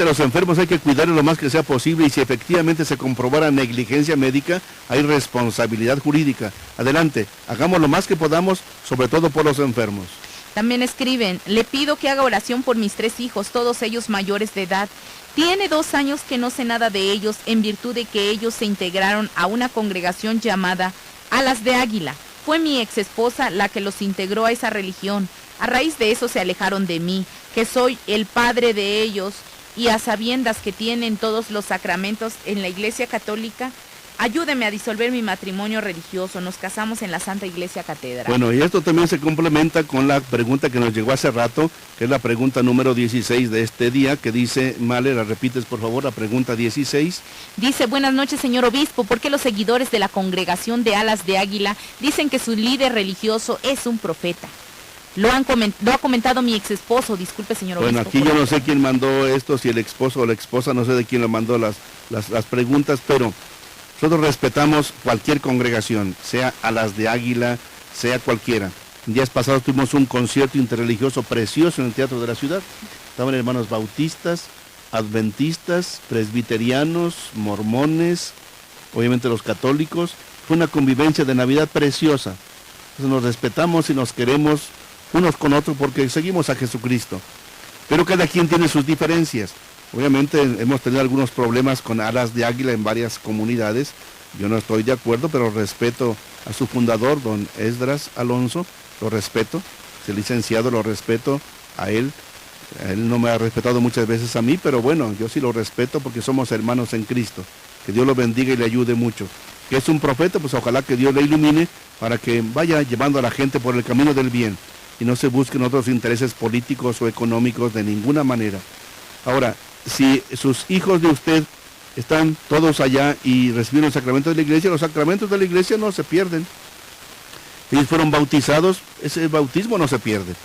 Los enfermos hay que cuidarlos lo más que sea posible y si efectivamente se comprobara negligencia médica, hay responsabilidad jurídica. Adelante, hagamos lo más que podamos, sobre todo por los enfermos. También escriben, le pido que haga oración por mis 3 hijos, todos ellos mayores de edad. Tiene 2 años que no sé nada de ellos en virtud de que ellos se integraron a una congregación llamada Alas de Águila. Fue mi ex esposa la que los integró a esa religión. A raíz de eso se alejaron de mí, que soy el padre de ellos, y a sabiendas que tienen todos los sacramentos en la Iglesia Católica. Ayúdeme a disolver mi matrimonio religioso. Nos casamos en la Santa Iglesia Catedral. Bueno, y esto también se complementa con la pregunta que nos llegó hace rato, que es la pregunta número 16 de este día, que dice, Male, la repites por favor, la pregunta 16. Dice, buenas noches, señor obispo. ¿Por qué los seguidores de la congregación de Alas de Águila dicen que su líder religioso es un profeta? Lo ha comentado mi ex esposo. Disculpe, señor obispo. Bueno, aquí yo no sé quién mandó esto, si el esposo o la esposa, no sé de quién le mandó las preguntas, pero... nosotros respetamos cualquier congregación, sea Alas de Águila, sea cualquiera. En días pasados tuvimos un concierto interreligioso precioso en el Teatro de la Ciudad. Estaban hermanos bautistas, adventistas, presbiterianos, mormones, obviamente los católicos. Fue una convivencia de Navidad preciosa. Entonces nos respetamos y nos queremos unos con otros porque seguimos a Jesucristo. Pero cada quien tiene sus diferencias. Obviamente hemos tenido algunos problemas con Alas de Águila en varias comunidades. Yo no estoy de acuerdo, pero respeto a su fundador, don Esdras Alonso. Lo respeto. El licenciado lo respeto a él. Él no me ha respetado muchas veces a mí, pero bueno, yo sí lo respeto porque somos hermanos en Cristo. Que Dios lo bendiga y le ayude mucho. Que es un profeta, pues ojalá que Dios le ilumine para que vaya llevando a la gente por el camino del bien. y no se busquen otros intereses políticos o económicos de ninguna manera. Ahora, si sus hijos de usted están todos allá y reciben los sacramentos de la iglesia, los sacramentos de la iglesia no se pierden. Ellos fueron bautizados, ese bautismo no se pierde.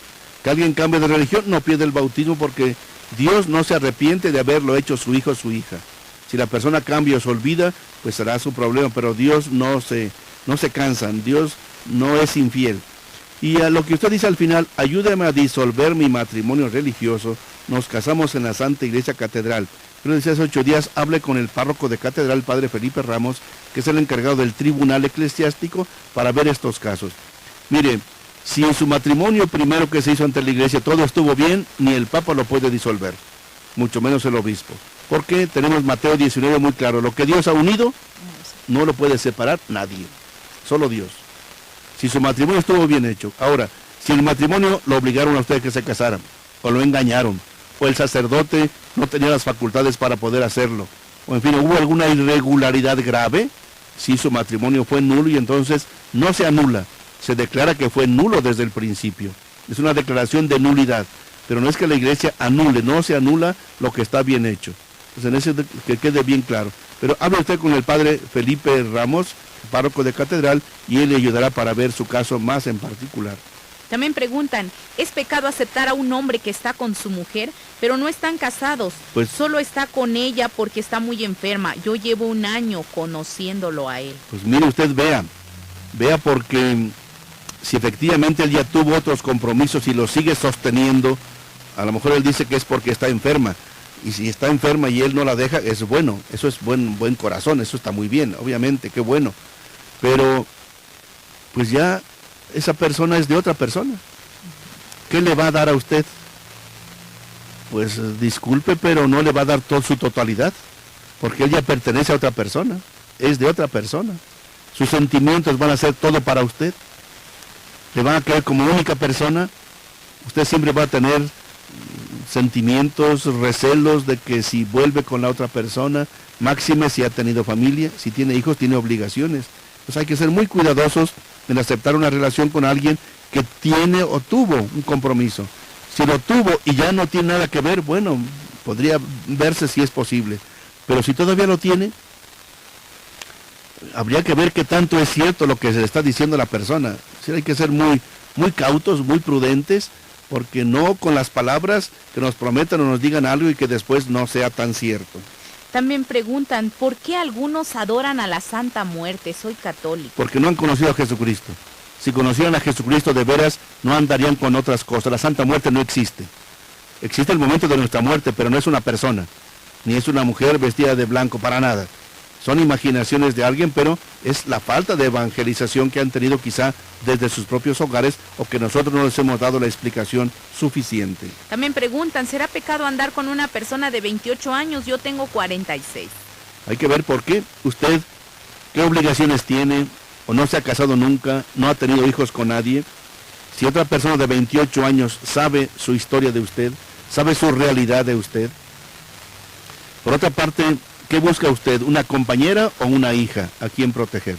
Que alguien cambie de religión no pierde el bautismo, porque Dios no se arrepiente de haberlo hecho su hijo o su hija. Si la persona cambia o se olvida, pues será su problema, pero Dios no se cansa, Dios no es infiel. Y a lo que usted dice al final, ayúdame a disolver mi matrimonio religioso, nos casamos en la Santa Iglesia Catedral. Pero desde hace 8 días hable con el párroco de Catedral, padre Felipe Ramos, que es el encargado del tribunal eclesiástico, para ver estos casos. Mire, si en su matrimonio primero que se hizo ante la iglesia todo estuvo bien, ni el Papa lo puede disolver, mucho menos el obispo. Porque tenemos Mateo 19 muy claro, lo que Dios ha unido no lo puede separar nadie, solo Dios. Si su matrimonio estuvo bien hecho. Ahora, si el matrimonio lo obligaron a usted que se casaran, o lo engañaron, o el sacerdote no tenía las facultades para poder hacerlo, o en fin, hubo alguna irregularidad grave, si su matrimonio fue nulo, y entonces no se anula, se declara que fue nulo desde el principio. Es una declaración de nulidad, pero no es que la iglesia anule, no se anula lo que está bien hecho. Entonces, en ese que quede bien claro. Pero hable usted con el padre Felipe Ramos, párroco de Catedral, y él le ayudará para ver su caso más en particular. También preguntan, ¿es pecado aceptar a un hombre que está con su mujer, pero no están casados? Pues, solo está con ella porque está muy enferma. Yo llevo 1 año conociéndolo a él. Pues mire usted, vea porque si efectivamente él ya tuvo otros compromisos y los sigue sosteniendo, a lo mejor él dice que es porque está enferma. Y si está enferma y él no la deja, es bueno, eso es buen corazón, eso está muy bien, obviamente, qué bueno. Pero, pues ya esa persona es de otra persona. ¿Qué le va a dar a usted? Pues disculpe, pero no le va a dar toda su totalidad, porque él ya pertenece a otra persona, es de otra persona. Sus sentimientos van a ser todo para usted. Le van a quedar como única persona. Usted siempre va a tener sentimientos, recelos de que si vuelve con la otra persona, máxime si ha tenido familia, si tiene hijos, tiene obligaciones. Pues hay que ser muy cuidadosos en aceptar una relación con alguien que tiene o tuvo un compromiso. Si lo tuvo y ya no tiene nada que ver, bueno, podría verse si es posible. Pero si todavía lo tiene, habría que ver qué tanto es cierto lo que se le está diciendo a la persona. Sí, hay que ser muy cautos, muy prudentes, porque no con las palabras que nos prometan o nos digan algo y que después no sea tan cierto. También preguntan, ¿por qué algunos adoran a la Santa Muerte? Soy católico. Porque no han conocido a Jesucristo. Si conocieran a Jesucristo de veras, no andarían con otras cosas. La Santa Muerte no existe. Existe el momento de nuestra muerte, pero no es una persona, ni es una mujer vestida de blanco, para nada. Son imaginaciones de alguien, pero es la falta de evangelización que han tenido quizá desde sus propios hogares, o que nosotros no les hemos dado la explicación suficiente. También preguntan, ¿será pecado andar con una persona de 28 años? Yo tengo 46. Hay que ver por qué. Usted, ¿qué obligaciones tiene? ¿O no se ha casado nunca? ¿No ha tenido hijos con nadie? Si otra persona de 28 años sabe su historia de usted, sabe su realidad de usted. Por otra parte, ¿qué busca usted? ¿Una compañera o una hija a quien proteger?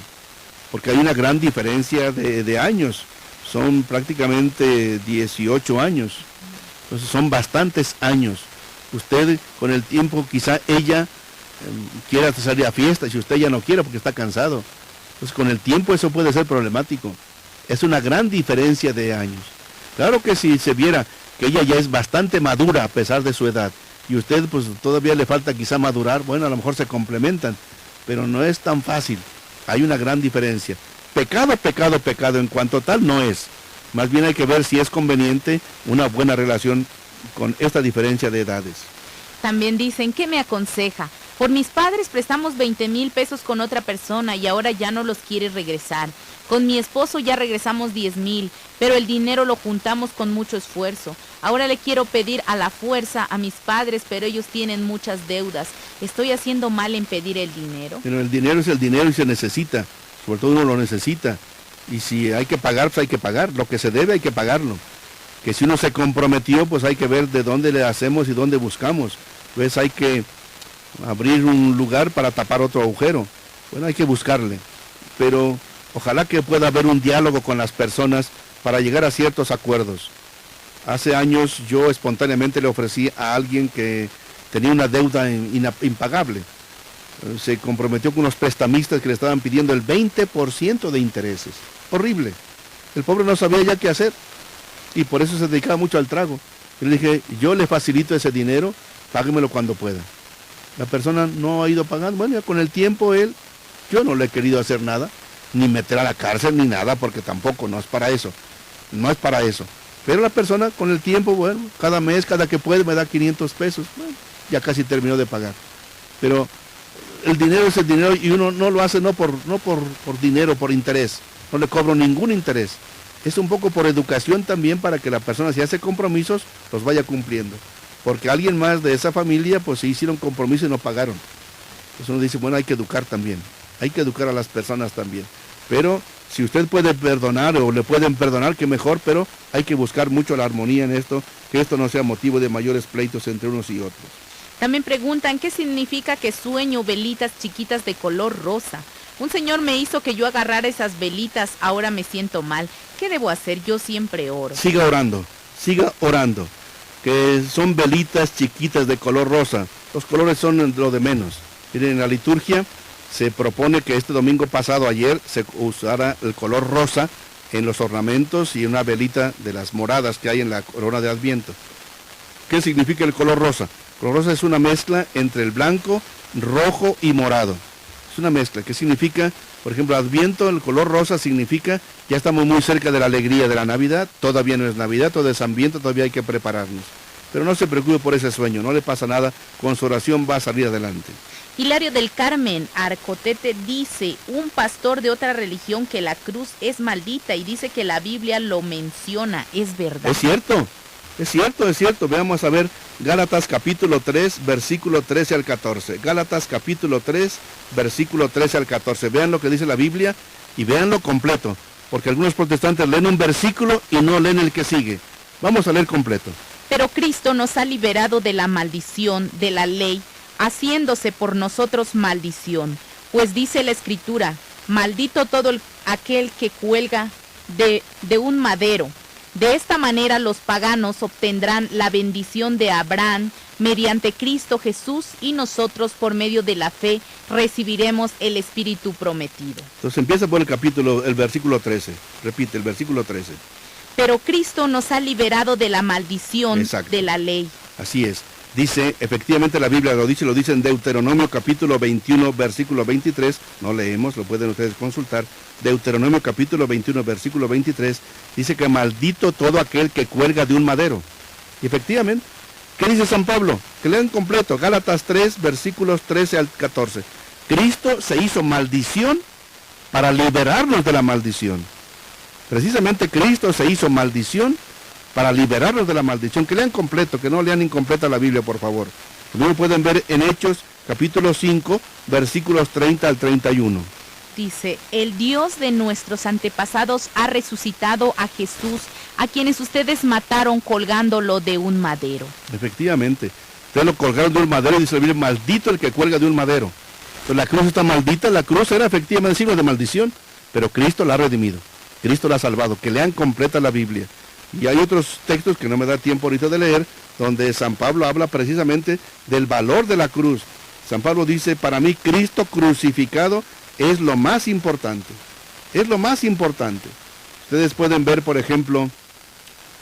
Porque hay una gran diferencia de años. Son prácticamente 18 años. Entonces son bastantes años. Usted, con el tiempo, quizá ella quiera salir a fiestas y usted ya no quiere porque está cansado. Entonces con el tiempo eso puede ser problemático. Es una gran diferencia de años. Claro que si se viera que ella ya es bastante madura a pesar de su edad, y usted pues todavía le falta quizá madurar, bueno, a lo mejor se complementan, pero no es tan fácil. Hay una gran diferencia. Pecado en cuanto tal no es. Más bien hay que ver si es conveniente una buena relación con esta diferencia de edades. También dicen, ¿qué me aconseja? Por mis padres prestamos 20,000 pesos con otra persona y ahora ya no los quiere regresar. Con mi esposo ya regresamos 10,000, pero el dinero lo juntamos con mucho esfuerzo. Ahora le quiero pedir a la fuerza a mis padres, pero ellos tienen muchas deudas. ¿Estoy haciendo mal en pedir el dinero? Pero el dinero es el dinero y se necesita. Sobre todo uno lo necesita. Y si hay que pagar, pues hay que pagar. Lo que se debe hay que pagarlo. Que si uno se comprometió, pues hay que ver de dónde le hacemos y dónde buscamos. Pues hay que abrir un lugar para tapar otro agujero. Bueno, hay que buscarle. Pero ojalá que pueda haber un diálogo con las personas para llegar a ciertos acuerdos. Hace años yo espontáneamente le ofrecí a alguien que tenía una deuda impagable. Se comprometió con unos prestamistas que le estaban pidiendo el 20% de intereses. Horrible. El pobre no sabía ya qué hacer y por eso se dedicaba mucho al trago. Y le dije, yo le facilito ese dinero, páguemelo cuando pueda. La persona no ha ido pagando. Bueno, ya con el tiempo yo no le he querido hacer nada, ni meter a la cárcel ni nada, porque tampoco, no es para eso. No es para eso. Pero la persona con el tiempo, bueno, cada mes, cada que puede, me da 500 pesos. Bueno, ya casi terminó de pagar. Pero el dinero es el dinero y uno no lo hace no por dinero, por interés. No le cobro ningún interés. Es un poco por educación también para que la persona, si hace compromisos, los vaya cumpliendo. Porque alguien más de esa familia, pues se hicieron compromisos y no pagaron. Entonces uno dice, bueno, hay que educar también. Hay que educar a las personas también. Pero si usted puede perdonar o le pueden perdonar, que mejor, pero hay que buscar mucho la armonía en esto, que esto no sea motivo de mayores pleitos entre unos y otros. También preguntan, ¿qué significa que sueño velitas chiquitas de color rosa? Un señor me hizo que yo agarrara esas velitas, ahora me siento mal. ¿Qué debo hacer? Yo siempre oro. Siga orando, que son velitas chiquitas de color rosa. Los colores son lo de menos. Miren, en la liturgia se propone que este domingo pasado, ayer, se usara el color rosa en los ornamentos y una velita de las moradas que hay en la corona de Adviento. ¿Qué significa el color rosa? El color rosa es una mezcla entre el blanco, rojo y morado. Es una mezcla. ¿Qué significa? Por ejemplo, Adviento, el color rosa significa, ya estamos muy cerca de la alegría de la Navidad, todavía no es Navidad, todo es Adviento, todavía hay que prepararnos. Pero no se preocupe por ese sueño, no le pasa nada, con su oración va a salir adelante. Hilario del Carmen Arcotete dice, un pastor de otra religión, que la cruz es maldita y dice que la Biblia lo menciona, ¿es verdad? Es cierto. Veamos a ver Gálatas capítulo 3, versículo 13 al 14. Gálatas capítulo 3, versículo 13 al 14. Vean lo que dice la Biblia y véanlo completo, porque algunos protestantes leen un versículo y no leen el que sigue. Vamos a leer completo. Pero Cristo nos ha liberado de la maldición de la ley, haciéndose por nosotros maldición. Pues dice la Escritura, maldito todo aquel que cuelga de un madero. De esta manera los paganos obtendrán la bendición de Abraham mediante Cristo Jesús, y nosotros por medio de la fe recibiremos el Espíritu prometido. Entonces empieza por el versículo 13. Repite, el versículo 13. Pero Cristo nos ha liberado de la maldición de la ley. Así es. Dice, efectivamente la Biblia lo dice en Deuteronomio capítulo 21, versículo 23, no leemos, lo pueden ustedes consultar, Deuteronomio capítulo 21, versículo 23, dice que maldito todo aquel que cuelga de un madero. Y efectivamente, ¿qué dice San Pablo? Que lean completo, Gálatas 3, versículos 13 al 14. Cristo se hizo maldición para liberarnos de la maldición. Precisamente Cristo se hizo maldición para liberarlos de la maldición. Que lean completo, que no lean incompleta la Biblia, por favor. También lo pueden ver en Hechos, capítulo 5, versículos 30 al 31. Dice, el Dios de nuestros antepasados ha resucitado a Jesús, a quienes ustedes mataron colgándolo de un madero. Efectivamente, ustedes lo colgaron de un madero y dice la Biblia, maldito el que cuelga de un madero. Entonces la cruz está maldita, la cruz era efectivamente signo de maldición, pero Cristo la ha redimido, Cristo la ha salvado. Que lean completa la Biblia. Y hay otros textos que no me da tiempo ahorita de leer, donde San Pablo habla precisamente del valor de la cruz. San Pablo dice, para mí Cristo crucificado es lo más importante. Es lo más importante. Ustedes pueden ver, por ejemplo,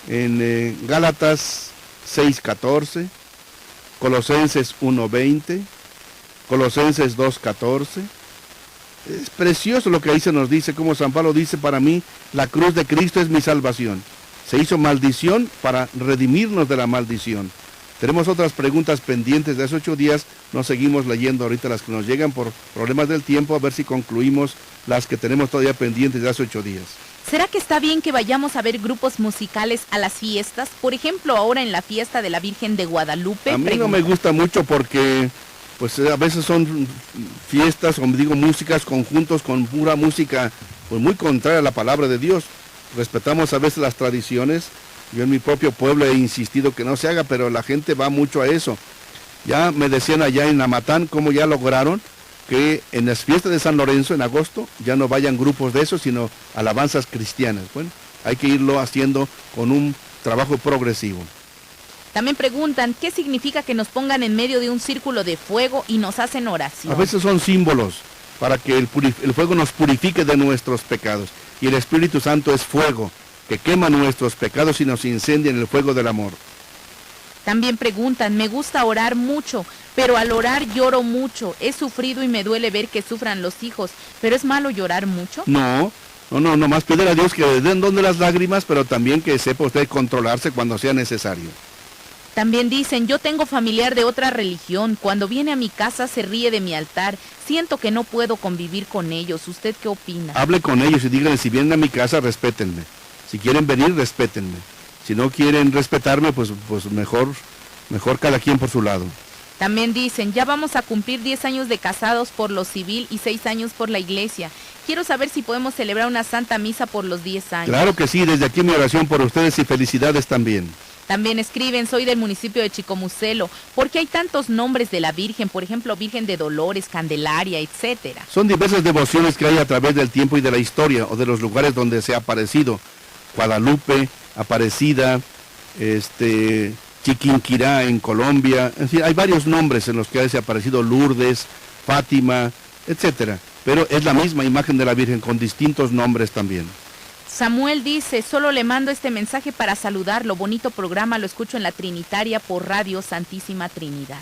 en Gálatas 6:14, Colosenses 1:20, Colosenses 2:14. Es precioso lo que ahí se nos dice, como San Pablo dice, para mí la cruz de Cristo es mi salvación. Se hizo maldición para redimirnos de la maldición. Tenemos otras preguntas pendientes de hace 8 días, nos seguimos leyendo ahorita las que nos llegan por problemas del tiempo, a ver si concluimos las que tenemos todavía pendientes de hace 8 días. ¿Será que está bien que vayamos a ver grupos musicales a las fiestas? Por ejemplo, ahora en la fiesta de la Virgen de Guadalupe. A mí no me gusta mucho porque pues a veces son fiestas, o digo músicas, conjuntos con pura música pues muy contraria a la palabra de Dios. Respetamos a veces las tradiciones. Yo en mi propio pueblo he insistido que no se haga, pero la gente va mucho a eso. Ya me decían allá en Amatán cómo ya lograron que en las fiestas de San Lorenzo en agosto ya no vayan grupos de esos, sino alabanzas cristianas. Bueno, hay que irlo haciendo con un trabajo progresivo. También preguntan, ¿qué significa que nos pongan en medio de un círculo de fuego y nos hacen oración? A veces son símbolos para que el fuego nos purifique de nuestros pecados. Y el Espíritu Santo es fuego, que quema nuestros pecados y nos incendia en el fuego del amor. También preguntan, me gusta orar mucho, pero al orar lloro mucho. He sufrido y me duele ver que sufran los hijos, ¿pero es malo llorar mucho? No, nomás pedir a Dios que le den don de las lágrimas, pero también que sepa usted controlarse cuando sea necesario. También dicen, yo tengo familiar de otra religión, cuando viene a mi casa se ríe de mi altar, siento que no puedo convivir con ellos, ¿usted qué opina? Hable con ellos y díganle, si vienen a mi casa, respétenme. Si quieren venir, respétenme. Si no quieren respetarme, pues mejor cada quien por su lado. También dicen, ya vamos a cumplir 10 años de casados por lo civil y 6 años por la iglesia. Quiero saber si podemos celebrar una santa misa por los 10 años. Claro que sí, desde aquí mi oración por ustedes y felicidades también. También escriben, soy del municipio de Chicomucelo. ¿Por qué hay tantos nombres de la Virgen? Por ejemplo, Virgen de Dolores, Candelaria, etcétera. Son diversas devociones que hay a través del tiempo y de la historia o de los lugares donde se ha aparecido. Guadalupe, Aparecida, Chiquinquirá en Colombia. En fin, hay varios nombres en los que ha desaparecido, Lourdes, Fátima, etcétera. Pero es la misma imagen de la Virgen con distintos nombres también. Samuel dice, solo le mando este mensaje para saludarlo. Bonito programa, lo escucho en la Trinitaria por Radio Santísima Trinidad.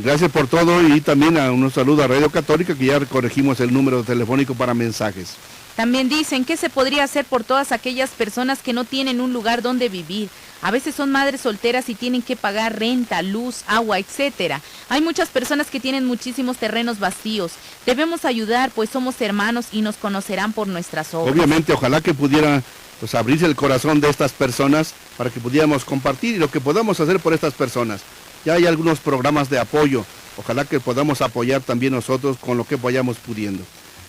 Gracias por todo y también un saludo a Radio Católica, que ya corregimos el número telefónico para mensajes. También dicen, ¿qué se podría hacer por todas aquellas personas que no tienen un lugar donde vivir? A veces son madres solteras y tienen que pagar renta, luz, agua, etcétera. Hay muchas personas que tienen muchísimos terrenos vacíos. Debemos ayudar, pues somos hermanos y nos conocerán por nuestras obras. Obviamente, ojalá que pudiera abrirse el corazón de estas personas para que pudiéramos compartir lo que podamos hacer por estas personas. Ya hay algunos programas de apoyo. Ojalá que podamos apoyar también nosotros con lo que vayamos pudiendo.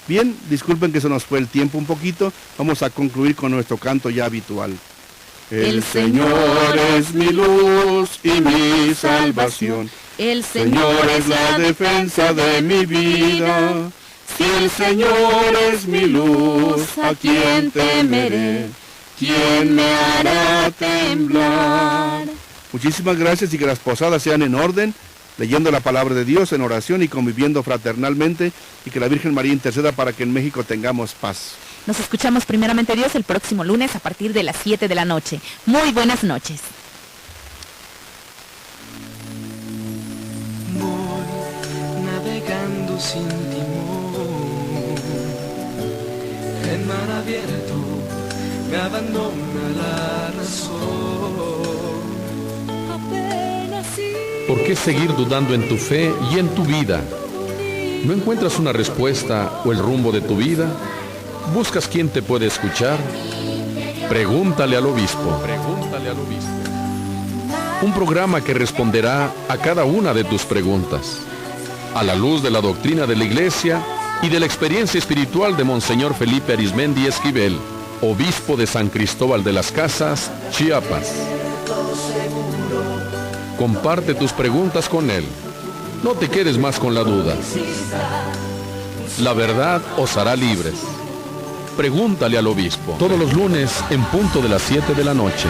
Bien, disculpen que se nos fue el tiempo un poquito. Vamos a concluir con nuestro canto ya habitual. El Señor es mi luz y mi salvación. El Señor es la defensa de mi vida. Si el Señor es mi luz, ¿a quién temeré? ¿Quién me hará temblar? Muchísimas gracias y que las posadas sean en orden, leyendo la palabra de Dios en oración y conviviendo fraternalmente, y que la Virgen María interceda para que en México tengamos paz. Nos escuchamos primeramente Dios el próximo lunes a partir de las 7 de la noche. Muy buenas noches. Voy navegando sin timón, en mar abierto me abandona la razón. Apenas ¿Por qué seguir dudando en tu fe y en tu vida? ¿No encuentras una respuesta o el rumbo de tu vida? ¿Buscas quién te puede escuchar? Pregúntale al obispo. Pregúntale al obispo. Un programa que responderá a cada una de tus preguntas, a la luz de la doctrina de la Iglesia y de la experiencia espiritual de Monseñor Felipe Arizmendi Esquivel, obispo de San Cristóbal de las Casas, Chiapas. Comparte tus preguntas con él. No te quedes más con la duda. La verdad os hará libres. Pregúntale al obispo. Todos los lunes en punto de las 7 de la noche.